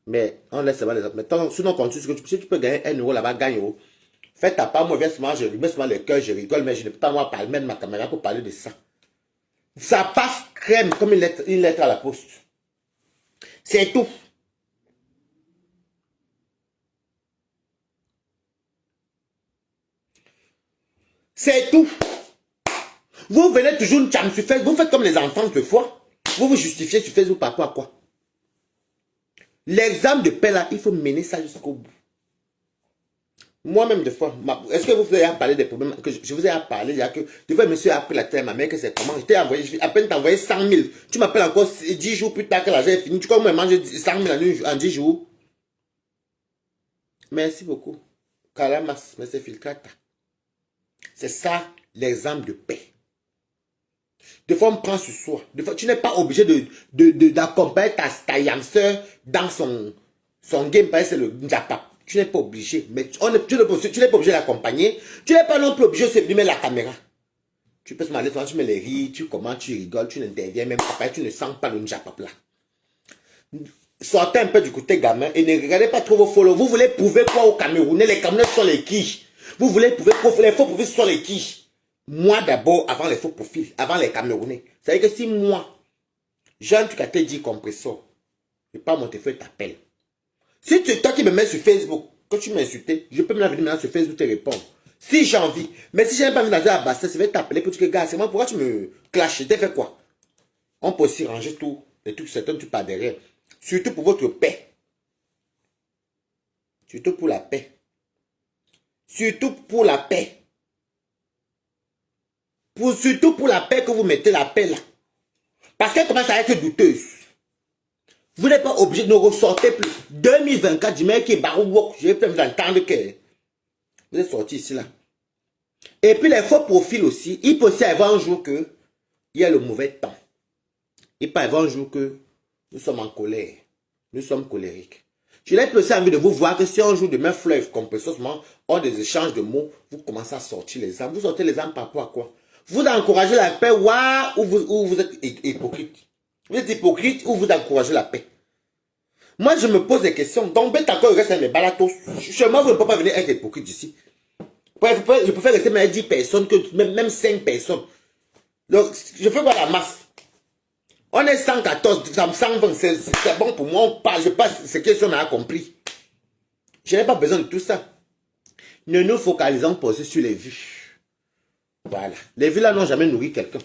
Mais on laisse ça les autres. Mais sinon, quand si tu peux gagner 1 euro là-bas, gagne euro. Fais ta part, moi, viens souvent, je mets souvent le cœur, je rigole, mais je ne peux pas, moi, parler, mettre ma caméra pour parler de ça. Ça passe crème comme une lettre à la poste. C'est tout. C'est tout. Vous venez toujours une cham sur Facebook, vous faites comme les enfants quelquefois. Vous vous justifiez sur Facebook par quoi? L'exemple de paix là, il faut mener ça jusqu'au bout. Moi-même, des fois, est-ce que vous avez parlé des problèmes que je vous ai parlé, il y a que, des fois, monsieur a appelé la tête, ma mère, que c'est comment, je t'ai envoyé, à peine t'envoyé 100 000, tu m'appelles encore 10 jours plus tard que l'argent est fini, tu crois que moi, manger 100 000 en 10 jours? Merci beaucoup. Kalamas, mais c'est filtrata. C'est ça, l'exemple de paix. Des fois, on prend sur soi. Des fois, tu n'es pas obligé d'accompagner ta yamseur dans son game, parce que c'est le Njapa. Tu n'es pas obligé. Mais tu n'es pas obligé d'accompagner. Tu n'es pas non plus obligé de mettre la caméra. Tu peux se demander, tu mets les rires, tu commentes, tu rigoles, tu n'interviens même pas. Tu ne sens pas le Njapa là. Sortez un peu du côté gamin et ne regardez pas trop vos followers. Vous voulez prouver quoi aux Camerounais? Les Camerounais sont les quiches. Vous voulez prouver quoi? Les faux profils sont les quiches. Moi d'abord, avant les faux profils, avant les Camerounais. C'est-à-dire que si moi, Jean, tu as dit Compressor, je pas mon téléphone, t'appelle. Si c'est toi qui me mets sur Facebook, quand tu m'as insulté, je peux me venir maintenant sur Facebook te répondre. Si j'ai envie. Mais si j'ai pas envie d'aller à Basta, je vais t'appeler pour te dire, gars, c'est moi, pourquoi tu me clashes? T'as fait quoi? On peut aussi ranger tout, les trucs certains, tu pars derrière. Surtout pour votre paix. Surtout pour la paix. Surtout pour la paix. Surtout pour la paix que vous mettez la paix là. Parce qu'elle commence à être douteuse. Vous n'êtes pas obligé de nous ressortir plus. 2024, je mets qui est barouk. Je vais plus entendre que vous êtes sorti ici là. Et puis les faux profils aussi. Il peut aussi avoir un jour que il y a le mauvais temps. Il peut y avoir un jour que nous sommes en colère. Nous sommes colériques. Je n'ai plus aussi envie de vous voir que si un jour demain fleuve complètement, hors des échanges de mots, vous commencez à sortir les âmes. Vous sortez les âmes par rapport à quoi? Vous encouragez la paix ou vous êtes hypocrite. Vous êtes hypocrite ou vous encouragez la paix. Moi, je me pose des questions. Donc, ben d'accord, il reste mes balatos. Chez moi, vous ne pouvez pas venir être hypocrite ici. Je préfère rester même 10 personnes que même 5 personnes. Donc, je fais voir la masse. On est 114, 120, c'est bon pour moi. On parle, je passe ce que on a compris. Je n'ai pas besoin de tout ça. Ne nous focalisons pas aussi sur les vues. Voilà. Les vues là n'ont jamais nourri quelqu'un.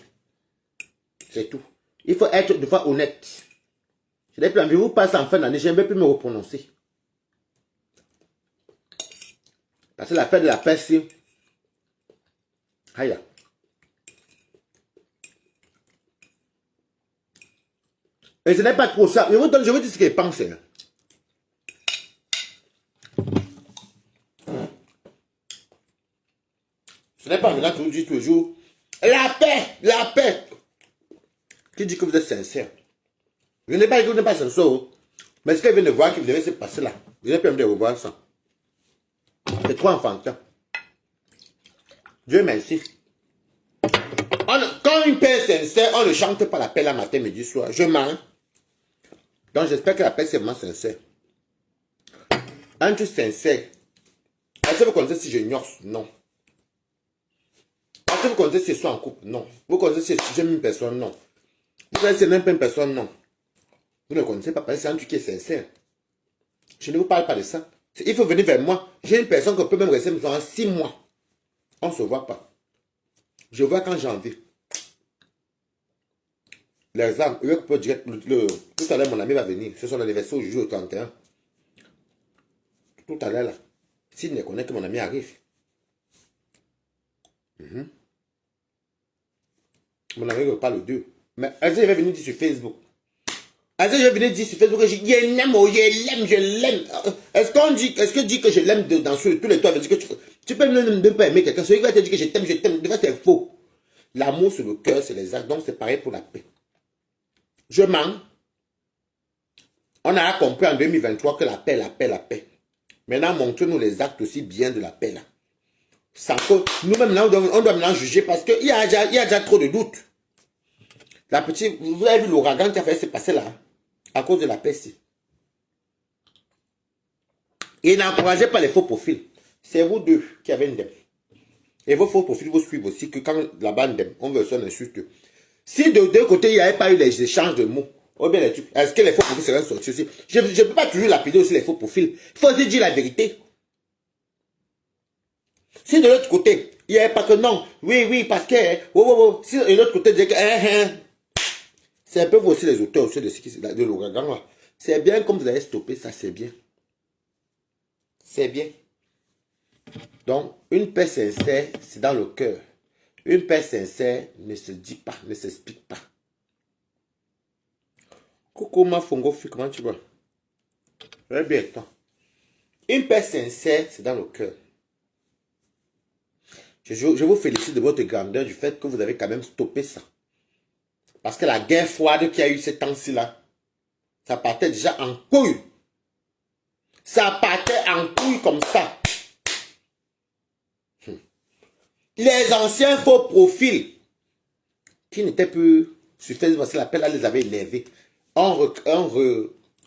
C'est tout. Il faut être de fois honnête. Je n'ai plus envie, vous passez en fin d'année, je ne vais plus me reprononcer. Parce que la fête de la paix, c'est... Aïe. Et ce n'est pas trop ça. Je vous dis ce qu'ils pensent. Ce n'est pas maintenant toujours dit toujours. La paix, la paix. Qui dit que vous êtes sincère? Je n'ai pas dit que vous n'êtes pas sincère. Mais ce qu'elle vient de voir qui devait se passer là. Je n'ai pas envie de revoir ça. C'est trop enfantin. Dieu merci. Quand une paix est sincère, on ne chante pas la paix la matin, midi, soir. Je mens. Donc j'espère que la paix c'est vraiment sincère. Un truc sincère. Est-ce que vous connaissez si je ignore? Non. Est-ce que vous connaissez si je suis en couple? Non. Vous connaissez si j'aime une personne? Non. Vous connaissez même pas une personne? Non. Vous ne connaissez pas parce que c'est un truc qui est sincère. Je ne vous parle pas de ça. Il faut venir vers moi. J'ai une personne qui peut même rester en 6 mois. On ne se voit pas. Je vois quand j'ai envie. L'exemple, tout à l'heure, mon ami va venir. C'est son anniversaire aujourd'hui au 31. Tout à l'heure, là. S'il ne connaît que mon ami arrive. Mon ami ne parle le 2. Mais est-ce que je vais venir dire sur Facebook? Est-ce que je vais venir dire sur Facebook que je l'aime, je l'aime. Est-ce que dit que je l'aime dans tous les toits? Tu peux ne pas aimer quelqu'un. Celui qui va te dire que je t'aime, c'est faux. L'amour sur le cœur, c'est les actes. Donc c'est pareil pour la paix. Je mens. On a compris en 2023 que la paix, la paix, la paix. Maintenant, montrez-nous les actes aussi bien de la paix là. Sans que nous-mêmes, on doit maintenant juger parce qu'il y a déjà trop de doutes. La petite, vous avez vu l'ouragan qui a fait se passer là, à cause de la paix ici. Et n'encouragez pas les faux profils. C'est vous deux qui avez une dème. Et vos faux profils vous suivent aussi que quand la bande dème, on veut s'en insulte. Si de deux côtés, il n'y avait pas eu les échanges de mots, est-ce que les faux profils seraient sortis aussi? Je ne peux pas toujours lapider aussi les faux profils. Il faut aussi dire la vérité. Si de l'autre côté, il n'y avait pas que non, oui, parce que, si de l'autre côté, disait que, c'est un peu vous aussi les auteurs aussi de l'ouragan. C'est bien comme vous avez stoppé ça, c'est bien. C'est bien. Donc, une paix sincère, c'est dans le cœur. Une paix sincère ne se dit pas, ne s'explique pas. Coucou ma fongo, comment tu vas? Très bien, toi. Une paix sincère, c'est dans le cœur. Je vous félicite de votre grandeur du fait que vous avez quand même stoppé ça. Parce que la guerre froide qu'il y a eu ces temps-ci là, ça partait déjà en couille. Ça partait en couille comme ça. Les anciens faux profils qui n'étaient plus sur Facebook parce que l'appel là les avait énervés. On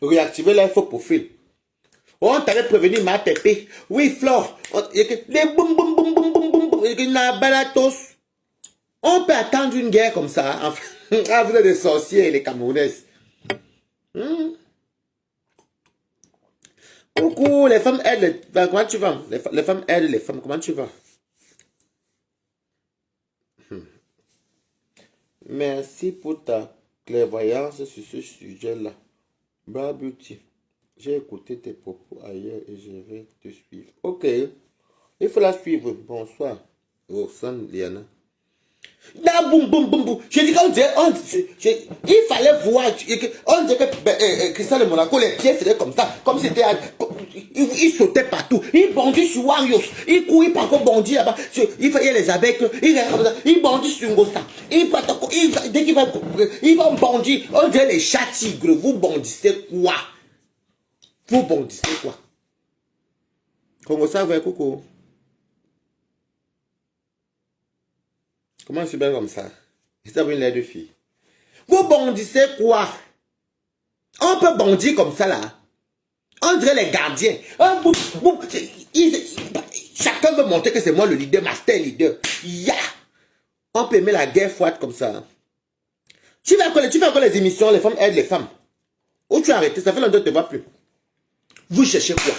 réactivé les faux profils. On t'avait prévenu ma pépé. Oui, Flore. Les boum boum boum boum boum boum boum. On peut attendre une guerre comme ça. Enfin, vous êtes des sorciers, les Camerounais. Coucou, les femmes aident. Comment tu vas? Les femmes aident les femmes. Comment tu vas? Merci pour ta clairvoyance sur ce sujet-là. Bra Beauty. J'ai écouté tes propos ailleurs et je vais te suivre. Ok. Il faut la suivre. Bonsoir. Roxane, Liana. Là, boum, boum, boum, boum. Je dis qu'on dirait, il fallait voir, on dirait que Christian de Monaco, les pieds faisaient comme ça, comme c'était, il sautait partout, il bondit sur Warriors, il courait par contre bondit là-bas, il faisait les abeilles, il bondit sur Ngosta, dès qu'il va bondir, on dirait les chats tigres, vous bondissez quoi? Vous bondissez quoi? Comment ça va, Coco? Comment je suis bien comme ça? C'est une lettre de fille. Vous bondissez quoi? On peut bondir comme ça là. On dirait les gardiens. Chacun veut montrer que c'est moi le leader, master leader. Yeah. On peut aimer la guerre froide comme ça. Tu fais encore les émissions, les femmes aident les femmes. Où tu as arrêté? Ça fait longtemps que tu ne te vois plus. Vous cherchez quoi?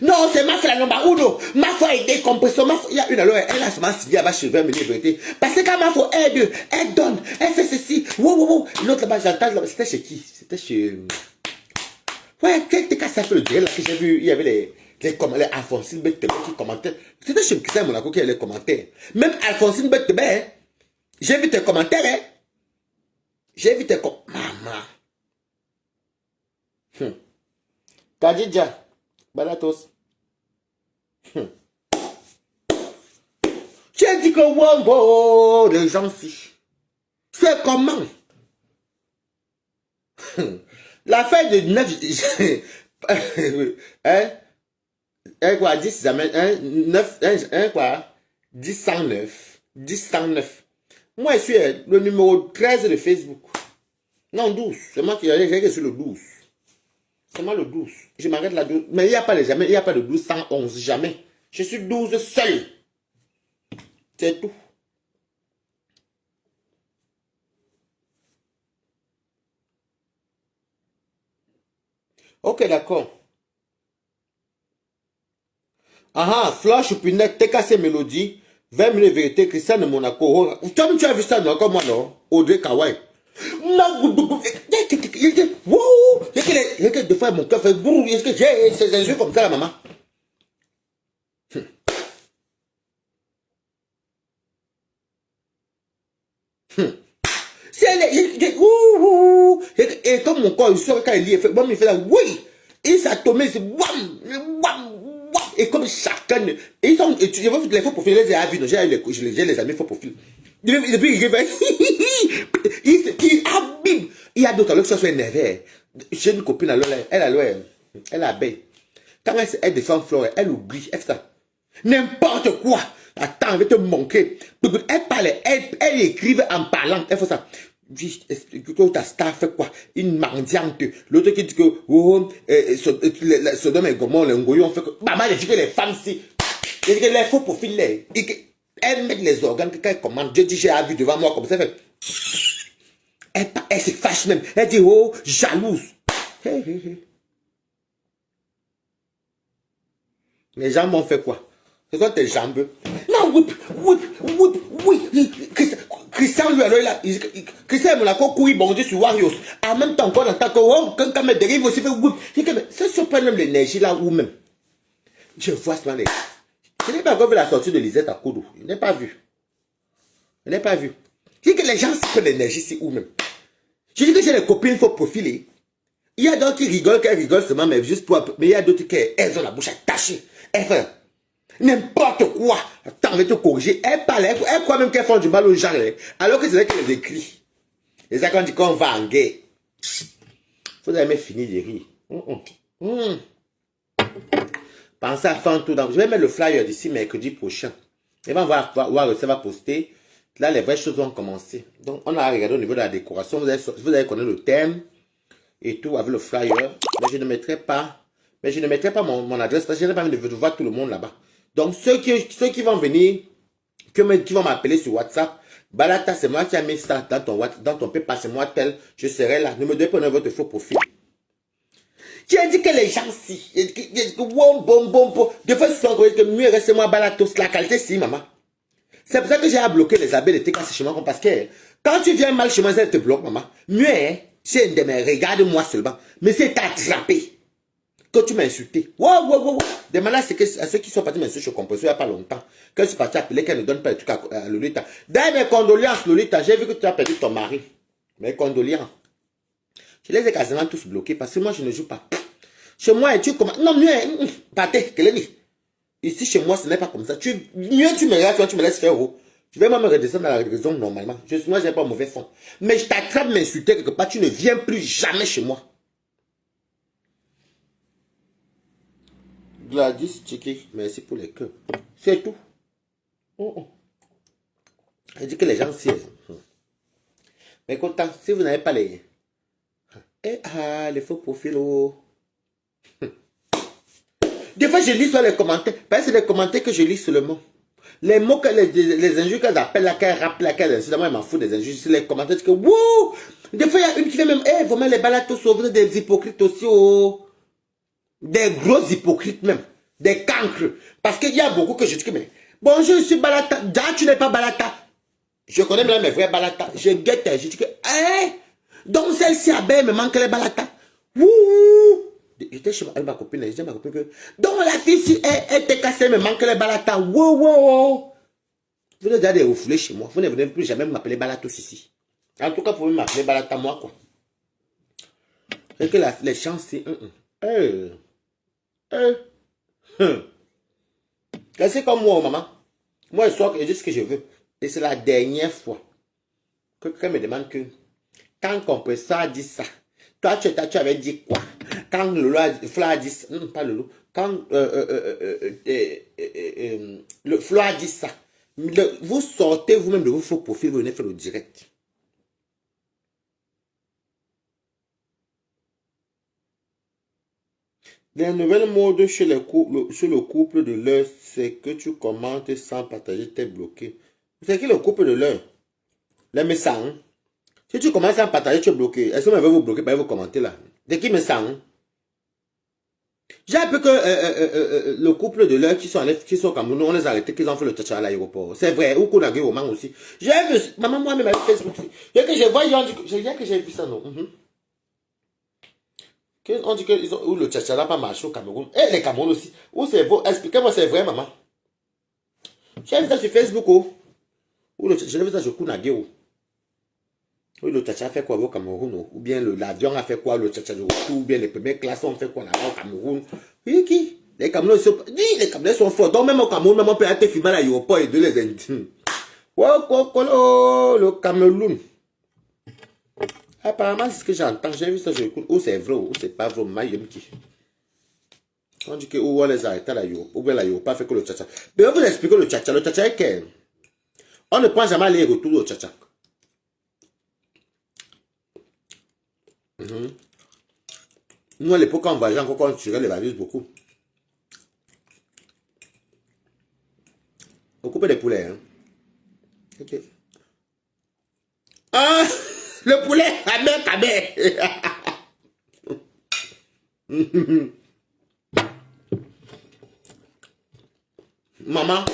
Non, c'est ma frère, non, bah, ou non. Ma foi est décompressée. Il y a une alors, elle a seulement signé là-bas chez 20 minutes de vérité. Parce que quand ma foi aide, elle donne, elle fait ceci. Wow, wow, wow. L'autre là-bas, j'entends là-bas. C'était chez qui? C'était chez. Ouais, quelqu'un qui a fait le direct là que j'ai vu, il y avait les commentaires. Alphonsine Bettebe qui commentait. C'était chez Christian Monaco qui avait les commentaires. Même Alphonsine Bettebe, hein. J'ai vu tes commentaires, hein. J'ai vu tes commentaires. Maman. Kadidja. Balatos. Tu as dit que Wombo, les gens si. C'est comment? La fête de 9. Quoi, 10 jamais. 9. Quoi? 10 109. 10 109. Moi, je suis le numéro 13 de Facebook. Non, 12. C'est moi qui j'ai sur le 12. C'est moi le 12. Je m'arrête là. Mais il n'y a pas jamais. Il n'y a pas de 12 111. Jamais. Je suis 12 seul. C'est tout. Ok, d'accord. Ah, Flash, Pinette, TKC Mélodie, 20 minutes de vérité, Christian de Monaco. Toi, tu as vu ça, non? Comme moi, non? Audrey Kawai. Non, wow! Il y a que des fois mon cœur fait boum. Est-ce que j'ai ces injures comme ça, la maman? Et comme mon corps, il sort quand il lit, bon, il fait là, oui! Il s'est tombé, c'est wam, wam, wam. Et comme chacun, ils sont, les faux profils, les avis, j'ai les amis faux profils. Depuis, il va, il abîme. Il y a d'autres, alors que ça soit énervé. J'ai une copine, alors, elle a baie. Quand elle défend Flore, elle oublie, elle fait ça. N'importe quoi. Attends, je vais te manquer. Elle parle, elle écrive en parlant, elle fait ça. Ta star fait quoi? Une mendiante. L'autre qui dit que Sodome et Gomorrhe, le Ngoyon fait que. Maman, elle dit que les femmes, si. Elle dit que les faux profils, elle met les organes quand elle commande. Je dis, j'ai vu devant moi comme ça. Elle se fâche même. Elle dit, oh, jalouse. Les gens m'ont fait quoi? Ce sont tes jambes. Non, oui. Christian, lui, alors, Christian Monaco, couille, bondit sur Warriors. En même temps, qu'on entend que quand me dérive aussi, fait whip. Ça surprend même l'énergie là où même. Je vois ce moment. Je n'ai pas encore vu la sortie de Lisette à Koudou. Je n'ai pas vu. Je n'ai pas vu. Je dis que les gens surprennent l'énergie ici où même. Je dis que j'ai des copines, il faut profiler. Il y a d'autres qui rigolent, qu'elles rigolent seulement, mais juste pour. Mais il y a d'autres qui ont la bouche attachée. Elles font n'importe quoi. Attends, je vais te corriger. Elles parlent, elles croient même qu'elles font du mal aux gens. Alors que c'est vrai qu'elles les écrit. Et ça, quand on dit qu'on va en guerre. Vous avez même fini de rire. Pensez à faire un tour dans. Je vais mettre le flyer d'ici mercredi prochain. Et on va voir, ça va poster. Là, les vraies choses vont commencer. Donc, on a regardé au niveau de la décoration. Vous allez connaître le thème et tout avec le flyer. Mais je ne mettrai pas mon adresse parce que je n'ai pas envie de voir tout le monde là-bas. Donc, ceux qui vont venir, qui vont m'appeler sur WhatsApp, Balata, c'est moi qui ai mis ça dans ton paper, c'est moi tel, je serai là. Ne me donnez pas votre faux profil. Tu as dit que les gens si, des fois, ils sont que mieux restez-moi Balatos, la qualité si, maman. C'est pour ça que j'ai bloqué les abeilles de TKC chez moi, parce que quand tu viens mal chez moi, ça te bloque, maman. Mieux, c'est un de mes, regarde-moi seulement. Mais c'est attrapé. que tu m'as insulté. Wow, wow, wow. Demande à ceux qui sont partis m'insulter, je comprends, il n'y a pas longtemps. Quand je suis parti appeler, qu'elle ne donne pas les trucs à Lolita. D'ailleurs, mes condoléances, Lolita, j'ai vu que tu as perdu ton mari. Mes condoléances. Je les ai quasiment tous bloqués parce que moi, je ne joue pas. Chez moi, tu commences. Non, mieux, partez, quelle est. Ici, chez moi, ce n'est pas comme ça. Mieux, tu me regardes, tu me laisses faire. Oh. Je vais même me redescendre dans la raison normalement. Moi, je n'ai pas mauvais fond. Mais je t'attrape m'insulter quelque part, tu ne viens plus jamais chez moi. Gladys Chiki, merci pour les cœurs. C'est tout. Elle dit que les gens siègent. Mais content, si vous n'avez pas les... les faux profils. Oh. Des fois, je lis sur les commentaires. Parce que c'est les commentaires que je lis seulement. Les mots que les injures qu'elles appellent, là, qu'elles rappellent, là, qu'elles insultent, moi, je m'en fous des injures. C'est les commentaires que, wouh! Des fois, il y a une qui fait même, vraiment, les balades sont des hypocrites aussi, oh. Des gros hypocrites même. Des cancres. Parce qu'il y a beaucoup que je dis que, mais, bonjour, je suis Balata. Déjà, tu n'es pas Balata. Je connais même mes vrais Balata. Je guette, je dis que, donc celle-ci à me manque les Balata. Wouh! J'étais chez ma copine, je dis à ma copine que, donc la fille, si elle t'est cassée, me manque les Balata. Wow, wow. Vous avez déjà des refoulés chez moi. Vous ne venez plus jamais m'appeler Balatos ici. En tout cas, vous pouvez m'appeler Balata moi, quoi. Et que les chances, c'est... C'est comme moi, maman. Moi, je sors et je dis ce que je veux. Et c'est la dernière fois que quelqu'un me demande que quand compresseur dit ça, toi, tu avais dit quoi? Quand Flo a dit ça, non, pas Lolo, quand le Flo a dit ça, vous sortez vous-même de vos faux profils, vous venez faire le direct. Les nouvelles modes sur le couple de l'heure, c'est que tu commentes sans partager tes bloqués. C'est qui le couple de l'heure? Les messages. Si tu commences à partager, tu es bloqué. Est-ce que vous vous bloquer par vos commentaires là? De qui message? J'ai appris que le couple de l'heure qui sont au Cameroun, on les a arrêtés, qu'ils ont fait le tchatcha à l'aéroport. C'est vrai, ou qu'on a vu au Mans aussi. J'ai vu, maman, moi-même avec Facebook. J'ai vu ça, non? On dit que le tchatcha n'a pas marché au Cameroun. Et les Cameroun aussi. Où c'est vrai? Expliquez-moi, c'est vrai, maman. J'ai vu ça sur Facebook, oh. Je l'ai vu ça sur Kunagé, oui, le tchatcha a fait quoi au Cameroun? Ou bien l'avion a fait quoi, le tchatcha de retour? Ou bien les premières classes ont fait quoi là-bas au Cameroun? Oui, qui? Les Camerounais sont forts. Donc même au Cameroun, même on peut être filmé à l'aéroport et de les indiens. Le Cameroun. Apparemment, c'est ce que j'entends. J'ai vu ça, je écoute. Ou c'est vrai, ou c'est pas vrai. On dit que où on les arrête à l'aéroport. Ou bien l'aéroport fait que le tchatcha. Mais on vous explique le tchatcha. Le tchatcha est que on ne prend jamais les retours au tchatcha. Nous, à l'époque, on voyageait encore, on tirait les valises beaucoup. On coupait des poulets. Hein. Ok. Ah, le poulet, amé. Maman,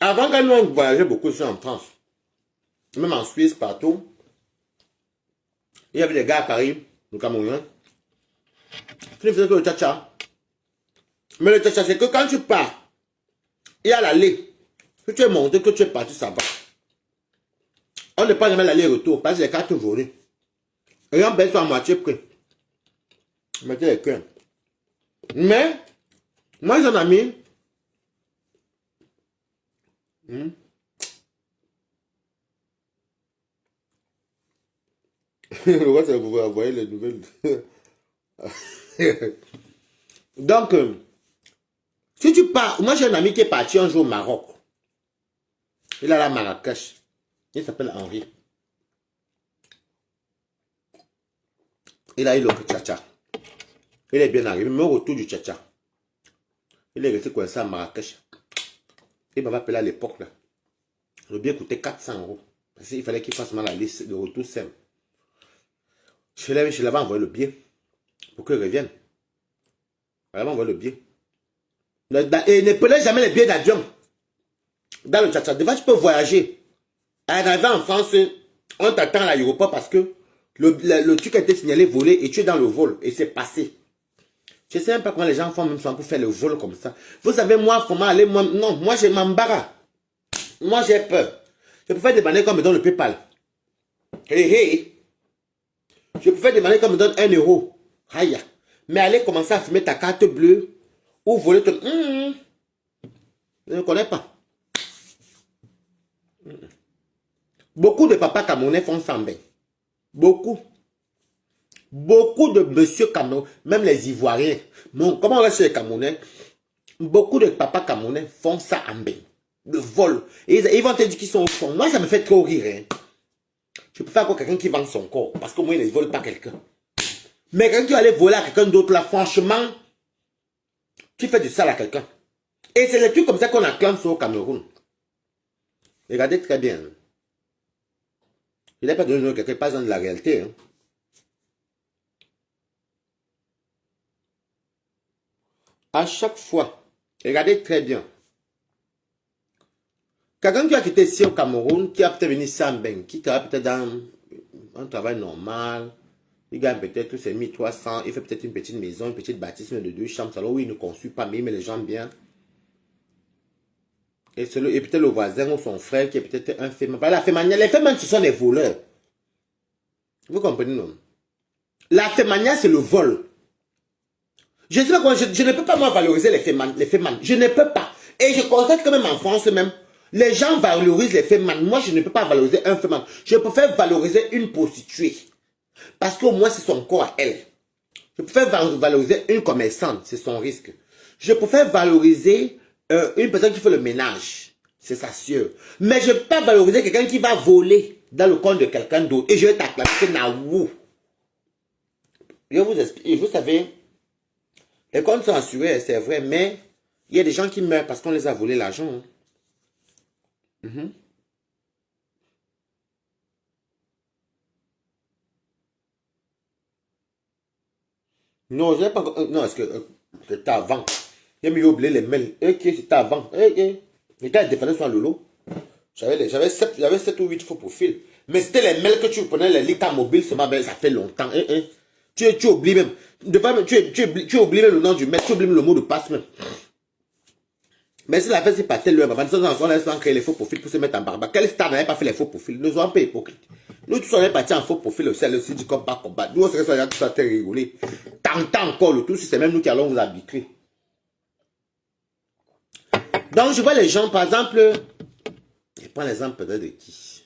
avant que nous voyageons beaucoup ici en France, même en Suisse, partout, il y avait des gars à Paris, le Cameroun, qui ne faisaient que le tchatcha. Mais le tchatcha, c'est que quand tu pars, il y a l'allée. Que tu es monté, que tu es parti, ça va. On ne prend jamais l'aller-retour, parce que les cartes volées. Et on baisse à moitié près. Mettez les cœurs. Mais, moi j'ai un ami. Le roi, c'est vous envoyer les nouvelles. Donc, si tu pars, moi j'ai un ami qui est parti un jour au Maroc. Il a la Marrakech. Il s'appelle Henri. Il a eu le tchatcha. Il est bien arrivé, mais au retour du tchatcha, il est resté coincé à Marrakech. Il m'avait appelé à l'époque là. Le billet coûtait 400 €. Parce qu'il fallait qu'il fasse mal la liste de retour simple. Je l'avais envoyé le billet pour qu'il revienne. Je l'avais envoyé le billet. Et ne prenez jamais les billets d'avion. Dans le tchatcha, devant tu peux voyager. Arrivé en France, on t'attend à l'aéroport parce que Le truc a été signalé volé et tu es dans le vol. Et c'est passé. Je ne sais même pas comment les gens font même souvent pour faire le vol comme ça. Vous savez, moi, comment aller, moi, non, moi, je m'embarrasse. Moi, j'ai peur. Je préfère demander qu'on me donne le PayPal. Hey, hey. Je préfère demander qu'on me donne 1 euro. Aïe. Mais aller commencer à fumer ta carte bleue ou voler ton... Je ne connais pas. Beaucoup de papas camerounais font ça bien. Beaucoup. Beaucoup de monsieur camerounais, même les Ivoiriens. Bon, comment on va sur les Camerounais? Beaucoup de papas camerounais font ça en bien. Le vol. Et ils vont te dire qu'ils sont au fond. Moi, ça me fait trop rire. Hein. Je préfère encore quelqu'un qui vend son corps. Parce qu'au moins, il ne vole pas quelqu'un. Mais quand tu vas aller voler à quelqu'un d'autre, là, franchement, tu fais du sale à quelqu'un. Et c'est les trucs comme ça qu'on acclame sur au Cameroun. Regardez très bien. Je n'ai pas donné le quelqu'un, pas dans la réalité. Hein. À chaque fois, regardez très bien. Quelqu'un qui a quitté ici au Cameroun, qui a peut-être venu sans ben, qui travaille peut-être dans un travail normal, il gagne peut-être ses 1300, il fait peut-être une petite maison, une petite bâtisse de 2 chambres, alors oui, il ne construit pas, mais il met les gens bien. Et peut-être le voisin ou son frère qui est peut-être un féminin. La féminin, les féminins, ce sont des voleurs. Vous comprenez, non? La féminin, c'est le vol. Je, sais pas comment, je ne peux pas moi valoriser les féminin. Je ne peux pas. Et je constate quand même en France même, les gens valorisent les féminin. Moi, je ne peux pas valoriser un féminin. Je préfère valoriser une prostituée. Parce qu'au moins, c'est son corps à elle. Je préfère valoriser une commerçante. C'est son risque. Je préfère valoriser une personne qui fait le ménage. C'est sa sœur. Mais je ne peux pas valoriser quelqu'un qui va voler dans le compte de quelqu'un d'autre. Et je vais t'acclamer que Naou. Je vous explique. Vous savez, les comptes sont assurés, c'est vrai. Mais il y a des gens qui meurent parce qu'on les a volé l'argent. Hein. Non, je n'ai pas... non, est-ce que c'était avant? J'ai mis oublié les mails. Ok, c'était avant. Les gars défendaient sur le lot. J'avais 7 ou 8 faux profils. Mais c'était les mails que tu prenais, les Lika mobile, ça fait longtemps. Tu oublies même. Tu oublies même le nom du mail, tu oublies même le mot de passe même. Mais si la fête c'est pas tel, on laisse créer les faux profils pour se mettre en barbe. Quel star n'avait pas fait les faux profils? Nous sommes pas hypocrites. Nous tous on est partis en faux profil aussi, le site du combat. Nous on serait sur les gens qui sont très rigolés. Tant encore le tout, c'est même nous qui allons vous arbitrer. Donc je vois les gens, par exemple, je prends l'exemple peut-être de qui?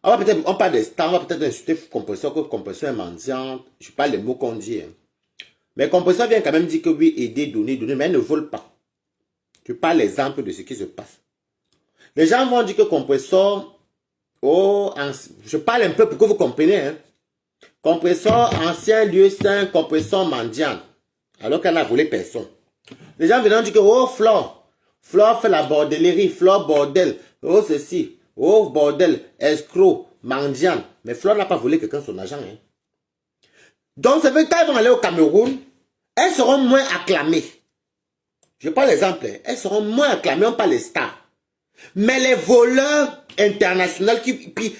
On parle des stars, on va peut-être insulter Compresseur, que Compresseur est mendiant. Je parle des mots qu'on dit. Hein. Mais Compresseur vient quand même dire que oui, aider, donner, mais elle ne vole pas. Je parle l'exemple de ce qui se passe. Les gens vont dire que Compresseur, je parle un peu pour que vous compreniez. Hein. Compresseur, ancien lieu saint, Compresseur mendiant. Alors qu'elle n'a volé personne. Les gens viennent dire que, oh, Flore fait la bordellerie, Flore bordel, oh ceci, oh bordel, escroc, mendiant. Mais Flore n'a pas volé quelqu'un son argent. Hein. Donc, ça veut dire qu'elles vont aller au Cameroun, elles seront moins acclamées. Je prends l'exemple, elles seront moins acclamées, on parle des stars. Mais les voleurs internationaux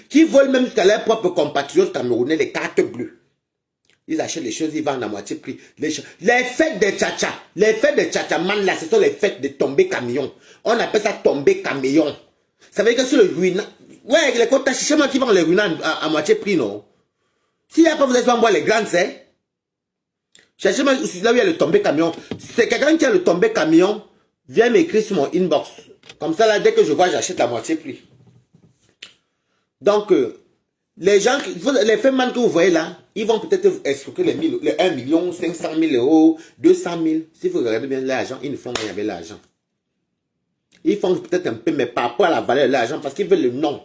qui volent même jusqu'à leurs propres compatriotes camerounais, les cartes bleues. Ils achètent les choses, ils vendent à moitié prix. Les fêtes des tchatcha, les fêtes des tchatchaman là, ce sont les fêtes de tomber camion. On appelle ça tomber camion. Ça veut dire que sur le ruinant, ouais, les comptes chez moi qui vendent les ruinants à moitié prix, non. S'il n'y a pas, vous êtes pas voir les grandes, c'est. Cherchez-moi là où il y a le tombé camion. C'est quelqu'un qui a le tombé camion, viens m'écrire sur mon inbox. Comme ça, là, dès que je vois, j'achète à moitié prix. Donc, les gens, les femmes que vous voyez là, ils vont peut-être escroquer les 1 million, 500 000 euros, 200 000. Si vous regardez bien l'argent, ils ne font rien avec l'argent. Ils font peut-être un peu, mais par rapport à la valeur de l'argent, parce qu'ils veulent le nom.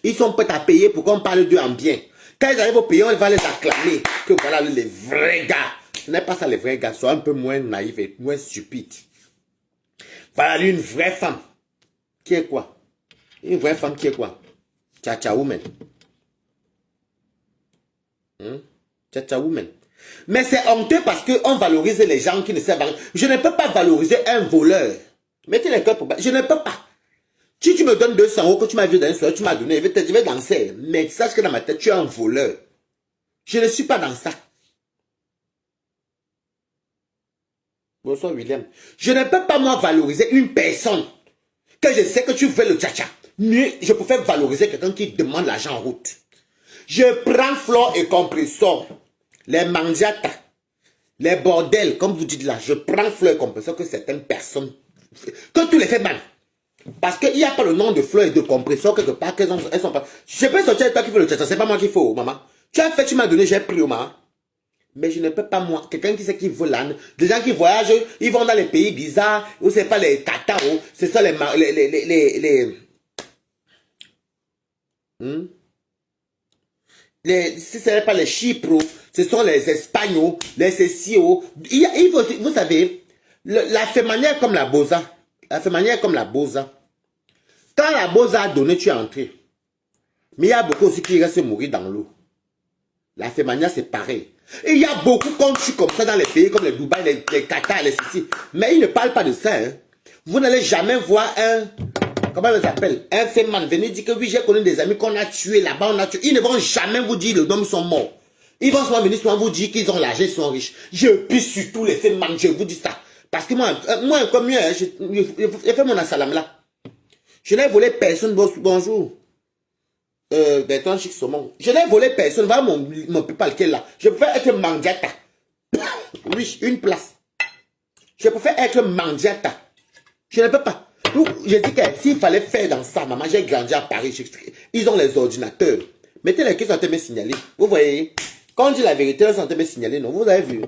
Ils sont prêts à payer pour qu'on parle d'eux en bien. Quand ils arrivent au pays, on va les acclamer que voilà les vrais gars. Ce n'est pas ça les vrais gars, soient un peu moins naïfs et moins stupides. Voilà une vraie femme. Qui est quoi? Une vraie femme qui est quoi? Tcha woman. Tcha woman. Mais c'est honteux parce qu'on valorise les gens qui ne savent pas. Je ne peux pas valoriser un voleur. Mettez les cœurs pour bas. Je ne peux pas. Si tu me donnes 200 euros que tu m'as vu dans une soirée, tu m'as donné, je vais danser. Mais sache que dans ma tête, tu es un voleur. Je ne suis pas dans ça. Bonsoir William. Je ne peux pas moi valoriser une personne que je sais que tu veux le tcha-tcha. Mieux, je préfère valoriser quelqu'un qui demande l'argent en route. Je prends flore et compressor, les mandiatas, les bordels, comme vous dites là, je prends flore et compressor que certaines personnes, que tous les faits mal. Parce qu'il n'y a pas le nom de fleur et de compresseur quelque part qu'elles sont pas. Je peux sortir avec toi qui fait le tcha-tcha, c'est pas moi qu'il faut, maman. Tu as fait, tu m'as donné, j'ai pris, maman. Mais je ne peux pas, moi, quelqu'un qui sait qui veut l'âne, des gens qui voyagent, ils vont dans les pays bizarres, où c'est pas les Tatao, c'est ça si ce n'est pas les Chypres, ce sont les Espagnols, les Cécios. Vous savez, la fait manière comme la Boza. La fait manière comme la Boza. Quand la Boza a donné, tu es entré. Mais il y a beaucoup aussi qui restent mourir dans l'eau. La fait manière, c'est pareil. Et il y a beaucoup comme je suis comme ça dans les pays comme les Dubaï, les Qatar, les Sicile. Mais ils ne parlent pas de ça. Hein. Vous n'allez jamais voir un, comment on les appelle, un féman venir dire que oui, j'ai connu des amis qu'on a tués là-bas, on a tué. Ils ne vont jamais vous dire le nom, ils sont morts. Ils vont souvent venir souvent vous dire qu'ils ont l'argent, ils sont riches. Je pisse sur tous les féman, je vous dis ça. Parce que moi comme mieux, hein, j'ai fait mon assalam là. Je n'ai volé personne, bonjour. Bertrand Chic Saumon. Je n'ai volé personne. Voilà mon PayPal qui est là. Je préfère être mandiata. Oui, une place. Je préfère être mandiata. Je ne peux pas. Je dis que s'il fallait faire dans ça, maman, j'ai grandi à Paris. Ils ont les ordinateurs. Mettez les qui sont en train de me signaler. Vous voyez, quand on dit la vérité, ils sont en train de me signaler. Non, vous avez vu.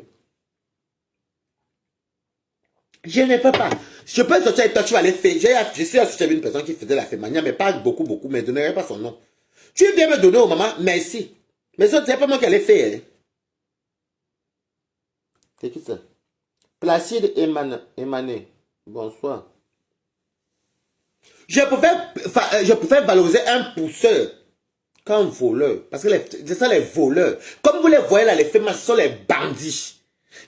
Je ne peux pas. Je peux sortir avec toi, tu vas aller faire. Je suis associé avec une personne qui faisait la fémania, mais pas beaucoup, mais je ne donnerai pas son nom. Tu viens me donner au maman, merci. Mais ça, c'est pas moi qui allais faire. Hein. C'est qui ça? Placide Emané. Bonsoir. Je préfère valoriser un pousseur qu'un voleur. Parce que c'est ça les voleurs. Comme vous les voyez là, les femmes, ce sont les bandits.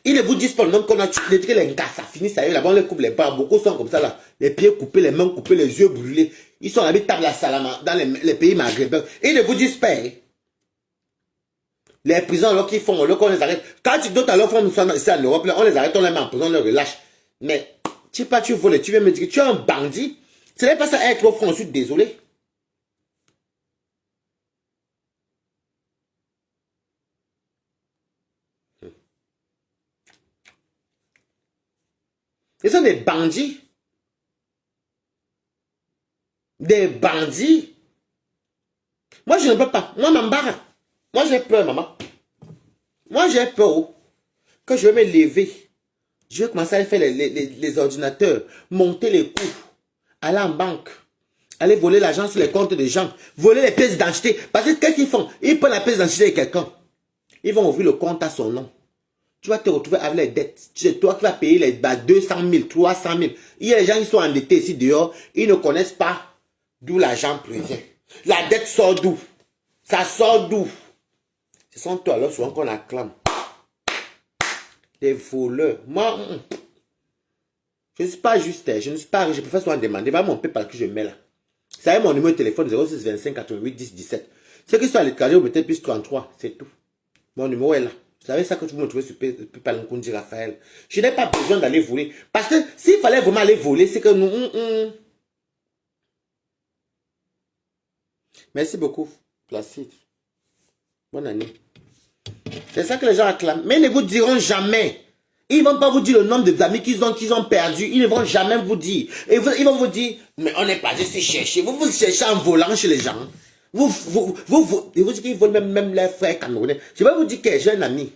Ils ne vous disent pas le nom qu'on a tué. Les gars, ça finit, ça y est, là-bas, on les coupe les bras. Beaucoup sont comme ça là. Les pieds coupés, les mains coupées, les yeux brûlés. Ils sont habitables à Salama, dans les pays maghrébins. Ils ne vous disent pas. Hein. Les prisons, alors qu'ils font, alors qu'on les arrête. Quand d'autres alors font ici en Europe, on les arrête, on les met en prison, on les relâche. Mais, tu sais pas, tu voles, tu viens me dire que tu es un bandit. Ce n'est pas ça être au fond, je suis désolé. Ils sont des bandits. Des bandits. Moi, je ne peux pas. Moi, m'embarrasse. Moi, j'ai peur, maman. Moi, j'ai peur que je vais me lever. Je vais commencer à faire les ordinateurs, monter les coûts, aller en banque, aller voler l'argent sur les comptes des gens, voler les pièces d'identité. Parce que qu'est-ce qu'ils font? Ils prennent la pièce d'identité de quelqu'un. Ils vont ouvrir le compte à son nom. Tu vas te retrouver avec les dettes. C'est toi qui vas payer les 200 000, 300 000. Il y a des gens qui sont endettés ici dehors. Ils ne connaissent pas d'où l'argent provient. La dette sort d'où? Ça sort d'où? Ce sont toi alors souvent qu'on acclame. Des voleurs. Moi, je ne suis pas juste. Je ne suis pas riche. Je préfère souvent demander. Va mon PayPal que je mets là. Ça est mon numéro de téléphone 06 25 88 10 17. Ceux qui sont à l'étranger, vous mettez plus 33. C'est tout. Mon numéro est là. Vous savez ça que vous me trouvez sur PayPal Nkundi Raphaël. Je n'ai pas besoin d'aller voler. Parce que s'il fallait vraiment aller voler, c'est que nous... Merci beaucoup, Placide. Bonne année. C'est ça que les gens acclament. Mais ils ne vous diront jamais. Ils ne vont pas vous dire le nombre d'amis qu'ils ont perdu. Ils ne vont jamais vous dire. Et ils vont vous dire, mais on n'est pas juste chercher. Vous cherchez en volant chez les gens. Et vous dites qu'ils volent même les frères camerounais. Je vais vous dire que j'ai un ami.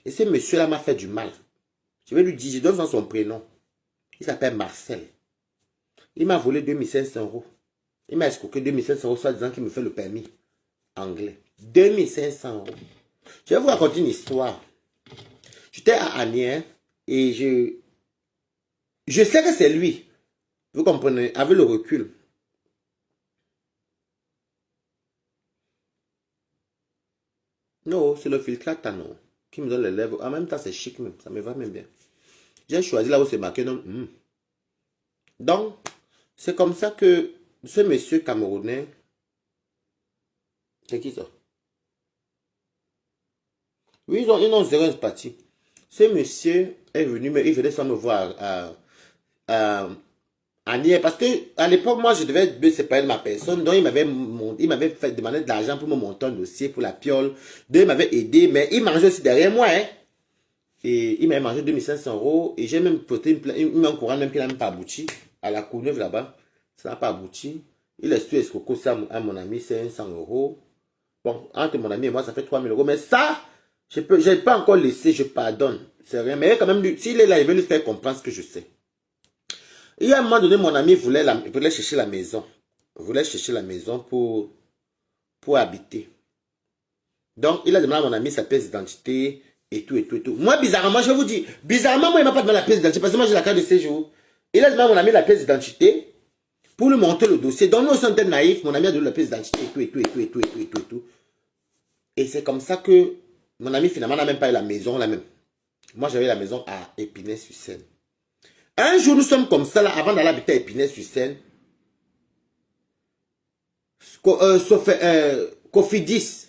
Et ce monsieur-là m'a fait du mal. Je vais lui dire, je donne son prénom. Il s'appelle Marcel. Il m'a volé 2500 €. Il m'a escroqué 2500 €, soit disant qu'il me fait le permis anglais. 2500 €. Je vais vous raconter une histoire. J'étais à Amiens et je sais que c'est lui. Vous comprenez, avec le recul. Non, c'est le filtrate, non. Qui me donne les lèvres. En même temps, c'est chic même. Ça me va même bien. J'ai choisi là où c'est marqué non. Donc, C'est comme ça que ce monsieur camerounais, c'est qui ça? Oui, ils ont zéro empathie. Ce monsieur est venu, mais il venait sans me voir à, à Nier. Parce que à l'époque, moi, je devais me séparer de ma personne. Donc, il m'avait fait demander de l'argent pour me monter un dossier pour la piole. Donc, il m'avait aidé, mais il mangeait aussi derrière moi. Hein. Et il m'avait mangé 2500 euros. Et j'ai même porté une plainte. Il m'a courant même qu'il n'a même pas abouti. À la Courneuve là-bas. Ça n'a pas abouti. Il a su escroquer ça à mon ami, c'est 100 euros. Bon, entre mon ami et moi, ça fait 3000 euros. Mais ça, je n'ai pas encore laissé, je pardonne. C'est rien. Mais quand même, s'il est là, il veut lui faire comprendre ce que je sais. Il y a un moment donné, mon ami voulait chercher la maison. Il voulait chercher la maison pour habiter. Donc, il a demandé à mon ami sa pièce d'identité et tout, et tout, et tout. Moi, bizarrement, je vais vous dire, bizarrement, moi, il ne m'a pas demandé la pièce d'identité parce que moi, j'ai la carte de séjour. Il a demandé à mon ami la pièce d'identité pour lui monter le dossier. Donc, nous sommes naïfs. Mon ami a donné la pièce d'identité et tout, et tout, et tout, et tout, et tout, et tout, et tout. Et c'est comme ça que mon ami, finalement, n'a même pas eu la maison là même. Moi, j'avais la maison à Épinay-sur-Seine. Un jour, nous sommes comme ça, là, avant d'aller habiter à Épinay-sur-Seine. Cofidis,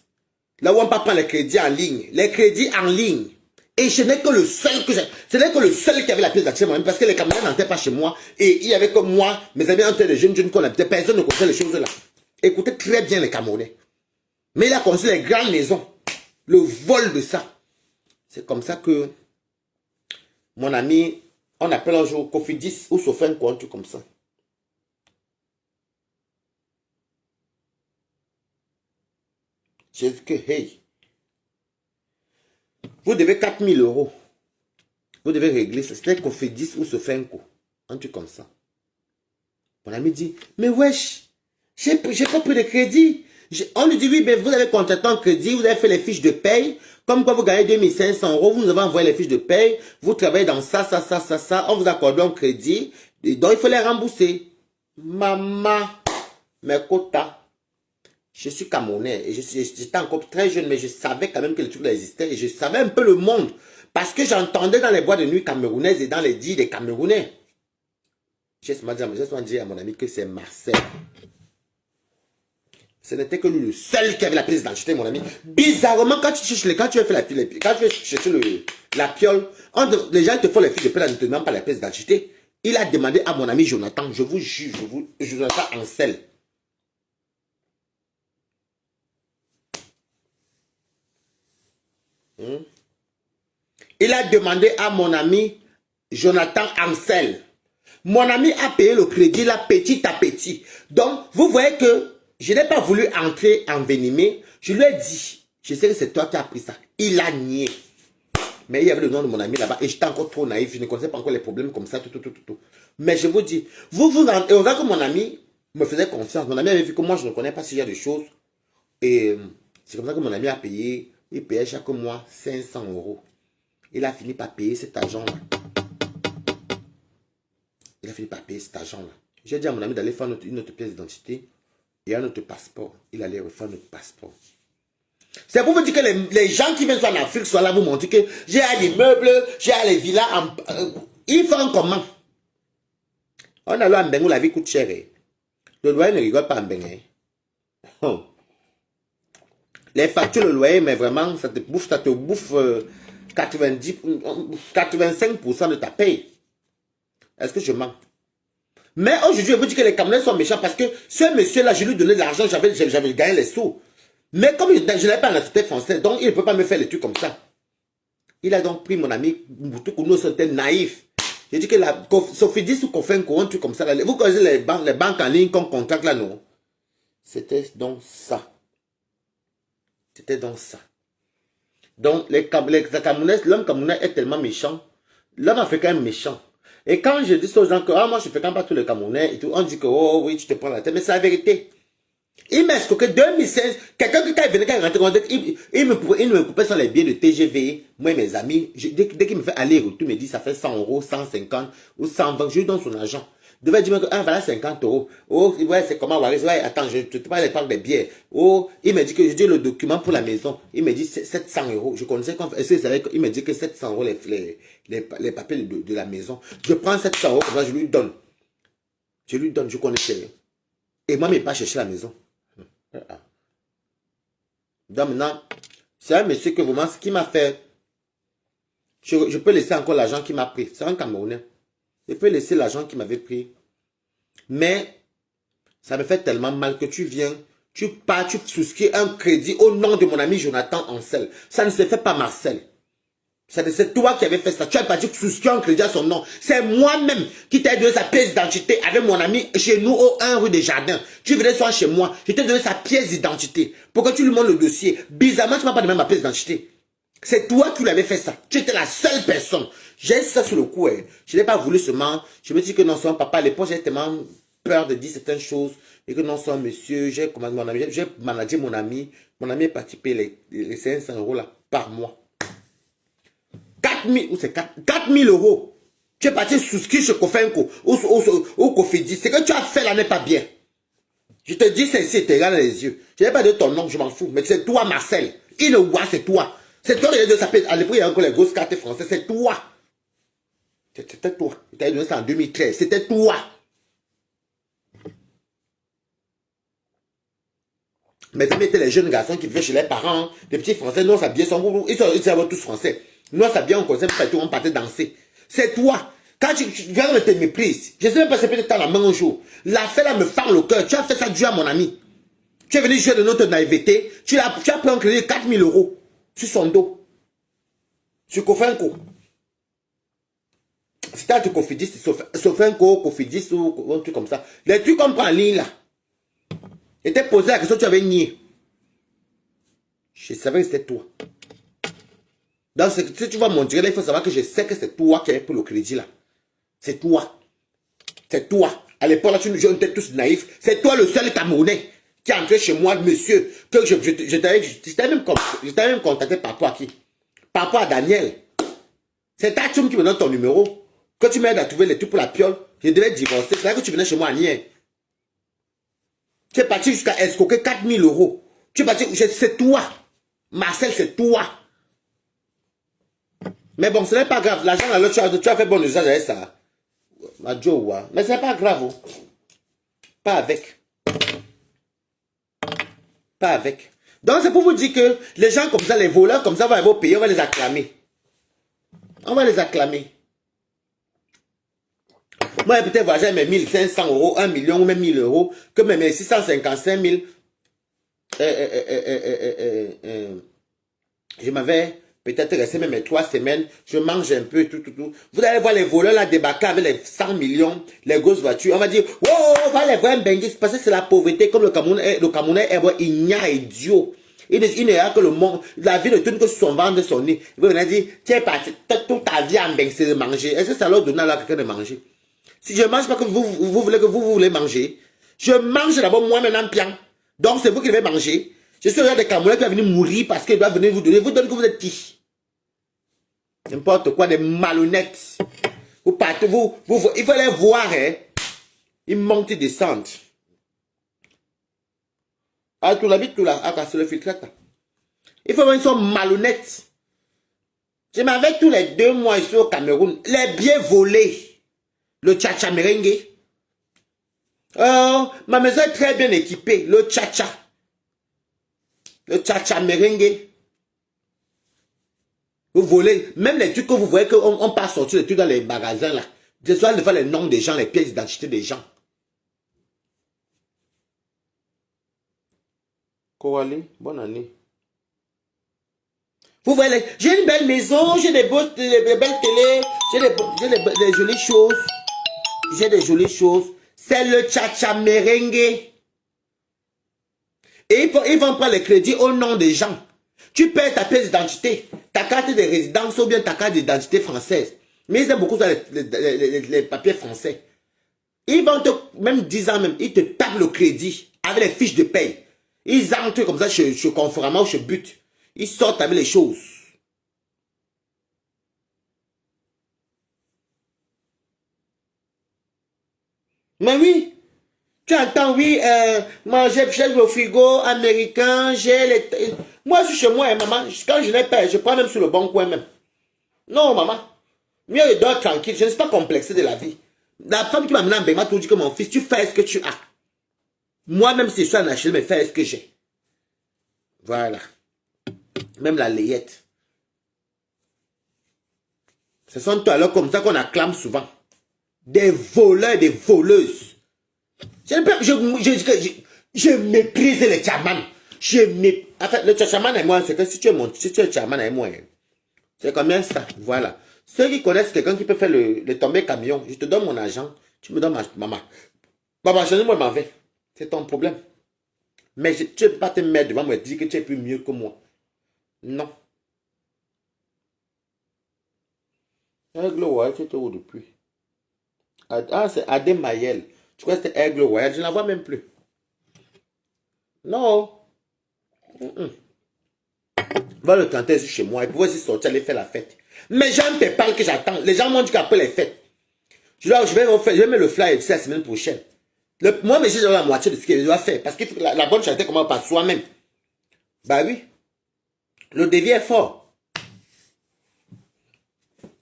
là où on peut prendre les crédits en ligne. Les crédits en ligne. Et ce n'est que le seul que j'ai. Ce n'est que le seul qui avait la pièce d'identité moi-même parce que les Camerounais n'entraient pas chez moi. Et il y avait comme moi, mes amis entraient de jeunes qu'on habitait. Personne ne connaissait les choses là. Écoutez très bien les Camerounais. Mais il a construit les grandes maisons. Le vol de ça. C'est comme ça que mon ami, on appelle un jour Cofidis ou Sofenco, un truc comme ça. J'ai dit que, hey, vous devez 4000 euros. Vous devez régler ça. C'était Cofidis ou Sofenco. Un truc comme ça. Mon ami dit, mais wesh, j'ai pas pris de crédit. On lui dit, oui, mais vous avez contracté un crédit, vous avez fait les fiches de paye. Comme quoi vous gagnez 2500 euros, vous nous avez envoyé les fiches de paye. Vous travaillez dans ça. On vous accorde un crédit. Et donc, il faut les rembourser. Maman, mes quotas. Je suis Camerounais et j'étais encore très jeune, mais je savais quand même que le truc existait et je savais un peu le monde. Parce que j'entendais dans les boîtes de nuit camerounaises et dans les dits des Camerounais. J'ai souvent dit à mon ami que c'est Marcel. Ce n'était que lui le seul qui avait la pièce d'identité, mon ami. Bizarrement, quand tu cherches quand tu veux chercher la piole, les gens te font les fiches de paie, ne te demandent pas la pièce d'identité. Il a demandé à mon ami Jonathan, je vous jure, Jonathan Ansel. Il a demandé à mon ami Jonathan Ansel. Mon ami a payé le crédit là petit à petit. Donc, vous voyez que je n'ai pas voulu entrer envenimé. Je lui ai dit, je sais que c'est toi qui as pris ça. Il a nié. Mais il y avait le nom de mon ami là-bas et j'étais encore trop naïf. Je ne connaissais pas encore les problèmes comme ça. Tout. Mais je vous dis, vous rentrez. On voit que mon ami me faisait confiance. Mon ami avait vu que moi, je ne connais pas s'il y a des choses. Et c'est comme ça que mon ami a payé. Il payait chaque mois 500 euros. Il a fini par payer cet argent-là. Il a fini par payer cet argent-là. J'ai dit à mon ami d'aller faire une autre pièce d'identité et un autre passeport. Il allait refaire notre passeport. C'est pour vous dire que les gens qui viennent en Afrique soient là, vous montrer que j'ai les meubles, j'ai les villas. Ils font comment? On a là en Bengo, la vie coûte cher. Le loyer ne rigole pas en Bengo. Oh. Les factures, le loyer, mais vraiment, ça te bouffe 85% de ta paye. Est-ce que je mens? Mais aujourd'hui, je vous dis que les Camerounais sont méchants parce que ce monsieur-là, je lui donnais de l'argent, j'avais gagné les sous. Mais comme je n'avais pas la nationalité française, donc il ne peut pas me faire les trucs comme ça. Il a donc pris mon ami Moutoukou, c'était naïf. J'ai dit que la Sofidis ou Kofenko, un truc comme ça, vous connaissez les banques en ligne qu'on contracte là, non? C'était donc ça. C'était donc ça. Donc, Camerounais, l'homme camerounais est tellement méchant. L'homme africain est méchant. Et quand je dis aux gens que moi je ne fais pas tous les Camerounais et tout, on dit que oh oui, tu te prends la tête, mais c'est la vérité. Il m'a escroqué 2016. Quelqu'un qui venait, quand il rentrait, il me coupait sur les billets de TGV. Moi et mes amis, dès qu'il me fait aller-retour, il me dit ça fait 100 euros, 150 ou 120. Je lui donne son argent. Il devait dire que voilà 50 euros. Oh, ouais, c'est comment, ouais, attends, je te parle des billets. Oh, il me dit que je dis le document pour la maison. Il me dit 700 euros. Je connaissais quand il me dit que 700 euros les papiers de la maison. Je prends 700 euros, comme ça, je lui donne. Je lui donne, je connaissais. Et moi, je n'ai pas cherché la maison. Donc maintenant, c'est un monsieur que vraiment, ce qui m'a fait... Je peux laisser encore l'argent qui m'a pris. C'est un Camerounais. Je peux laisser l'argent qui m'avait pris. Mais, ça me fait tellement mal que tu viens, tu pars, tu souscris un crédit au nom de mon ami Jonathan Ancel. Ça ne se fait pas Marcel. C'est toi qui avais fait ça. Tu as parti souscrire un crédit à son nom. C'est moi-même qui t'ai donné sa pièce d'identité avec mon ami chez nous au 1 rue des Jardins. Tu venais soir chez moi. Je t'ai donné sa pièce d'identité. Pourquoi tu lui montres le dossier? Bizarrement, tu ne m'as pas donné ma pièce d'identité. C'est toi qui lui avais fait ça. Tu étais la seule personne. J'ai ça sur le coup. Hein. Je n'ai pas voulu seulement. Je me dis que non, son papa, à l'époque, j'ai tellement peur de dire certaines choses. Et que non, son monsieur, j'ai managé mon ami. Mon ami est parti payer les 500 € là par mois. 4 000, ou c'est 4 000 €. Tu es parti souscrire chez Cofenco ou Cofidis. Ce que tu as fait là n'est pas bien. Je te dis, c'est ici, tu regardes dans les yeux. Je n'ai pas de ton nom, je m'en fous. Mais c'est toi, Marcel. Il le voit, c'est toi. C'est toi qui as donné à l'époque, il y a encore les grosses cartes françaises. C'est toi. C'était toi. Tu as donné ça en 2013. C'était toi. Mes amis étaient les jeunes garçons qui vivaient chez les parents, les petits français. Nous, on s'habillait, ils sont tous français. Nous, on s'habillait, on connaissait, on partait danser. C'est toi. Quand tu viens de te méprises, je ne sais même pas si peut-être la main un jour. L'affaire là me fend le cœur. Tu as fait ça dû à mon ami. Tu es venu jouer de notre naïveté. Tu as pris un crédit de 4 000 € sur son dos. Sur Cofenco. C'était un truc Cofidis, Cofenco, Cofidis ou un truc comme ça. Les trucs qu'on prend en ligne là. Et t'es posé la question, tu avais nié. Je savais que c'était toi. Donc, si tu vas m'en dire, il faut savoir que je sais que c'est toi qui avais pris le crédit là. C'est toi. C'est toi. À l'époque, là, on était tous naïfs. C'est toi le seul Camerounais qui est entré chez moi, monsieur. Que je t'avais même contacté par rapport à qui? Par rapport à Daniel. C'est ta chum qui me donne ton numéro. Quand tu m'aides à trouver les trucs pour la piole, je devais divorcer. C'est là que tu venais chez moi à Nier. Tu es parti jusqu'à escroquer 4 000 €. Tu es parti, c'est toi. Marcel, c'est toi. Mais bon, ce n'est pas grave. L'argent, tu as fait bon usage avec ça. Mais ce n'est pas grave. Pas avec. Pas avec. Donc, c'est pour vous dire que les gens comme ça, les voleurs comme ça, on va les payer, on va les acclamer. On va les acclamer. Moi, peut-être voyager mes 1 500 €, 1 million ou même 1 000 €, que mes 655 000, je m'avais peut-être resté même mes 3 semaines, je mange un peu, tout. Vous allez voir les voleurs là débarquer avec les 100 millions, les grosses voitures. On va dire, oh, on va les voir un benguis, parce que c'est la pauvreté, comme le Camerounais est il n'y a idiot. Il n'y a que le monde, la vie ne tourne que sur son ventre de son nez. Il va venir dire, tiens, parti, toute ta vie en bengue, c'est de manger. Est-ce que ça leur donne à quelqu'un de manger? Si je ne mange pas que vous voulez que vous voulez manger, je mange d'abord moi-même en pian. Donc c'est vous qui devez manger. Je suis un des Camerounais qui va venir mourir parce qu'il doit venir vous donner que vous êtes qui? N'importe quoi, des malhonnêtes. Vous partez, il faut les voir, hein. Ils montent, ils descendent. Ah, tu l'habites tout là, ah, c'est le filtrette là. Il faut voir, ils sont malhonnêtes. Je m'avais tous les 2 mois ici au Cameroun, les billets volés. Le tcha-tcha merengue. Oh, ma maison est très bien équipée. Le tcha-tcha. Le tcha-tcha merengue. Vous volez, même les trucs que vous voyez qu'on passe sortir les trucs dans les magasins là. Je dois voir les noms des gens, les pièces d'identité des gens. Kowali, bonne année. Vous voyez, j'ai une belle maison, j'ai des belles télé, j'ai des jolies choses. J'ai des jolies choses. C'est le tcha-tcha merengue. Et ils vont prendre les crédits au nom des gens. Tu payes ta pièce d'identité, ta carte de résidence ou bien ta carte d'identité française. Mais ils aiment beaucoup ça, les papiers français. Ils vont te, même 10 ans même, ils te tapent le crédit avec les fiches de paye. Ils entrent comme ça chez Conforama ou chez But. Ils sortent avec les choses. Mais oui, tu entends, oui, moi j'ai le frigo américain, j'ai les... Moi, je suis chez moi, hein, maman, quand je n'ai pas, je prends même sur le bon coin même. Non, maman, mieux je dors tranquille, je ne suis pas complexé de la vie. La femme qui m'a amené en bain m'a tout dit que mon fils, tu fais ce que tu as. Moi-même, si je suis en HL, mais fais ce que j'ai. Voilà. Même la layette. Ce sont toi alors comme ça qu'on acclame souvent. Des voleurs, des voleuses. Je méprise les chamans. En fait, le chaman et moi, c'est que si tu es chaman et moi, c'est combien ça? Voilà. Ceux qui connaissent quelqu'un qui peut faire le tomber camion, je te donne mon argent, tu me donnes ma maman. Maman, je moi m'en vais. C'est ton problème. Mais tu ne peux pas te mettre devant moi et dire que tu es plus mieux que moi. Non. Aigle Royal, tu étais où depuis? Ah, c'est Adé Mayel. Tu crois que c'était Aigle Royal? Je ne la vois même plus. Non. Va le tenter chez moi et pouvoir aussi sortir aller faire la fête. Mais gens te parlent que j'attends. Les gens m'ont dit qu'après les fêtes, je vais mettre le flyer d'ici la semaine prochaine. Moi, mais j'ai la moitié de ce qu'il doit faire. Parce que la bonne charité commence par soi-même. Bah oui. Le défi est fort.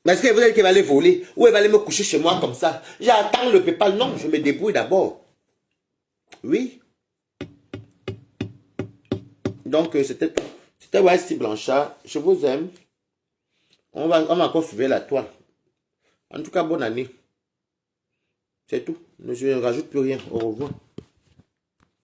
Mais est-ce que vous allez qu'il va aller voler? Ou il va aller me coucher chez moi comme ça? J'attends le PayPal. Non, je me débrouille d'abord. Oui. Donc, c'était YC Blanchard. Je vous aime. On va encore suivre la toile. En tout cas, bonne année. C'est tout. Je ne rajoute plus rien. Au revoir.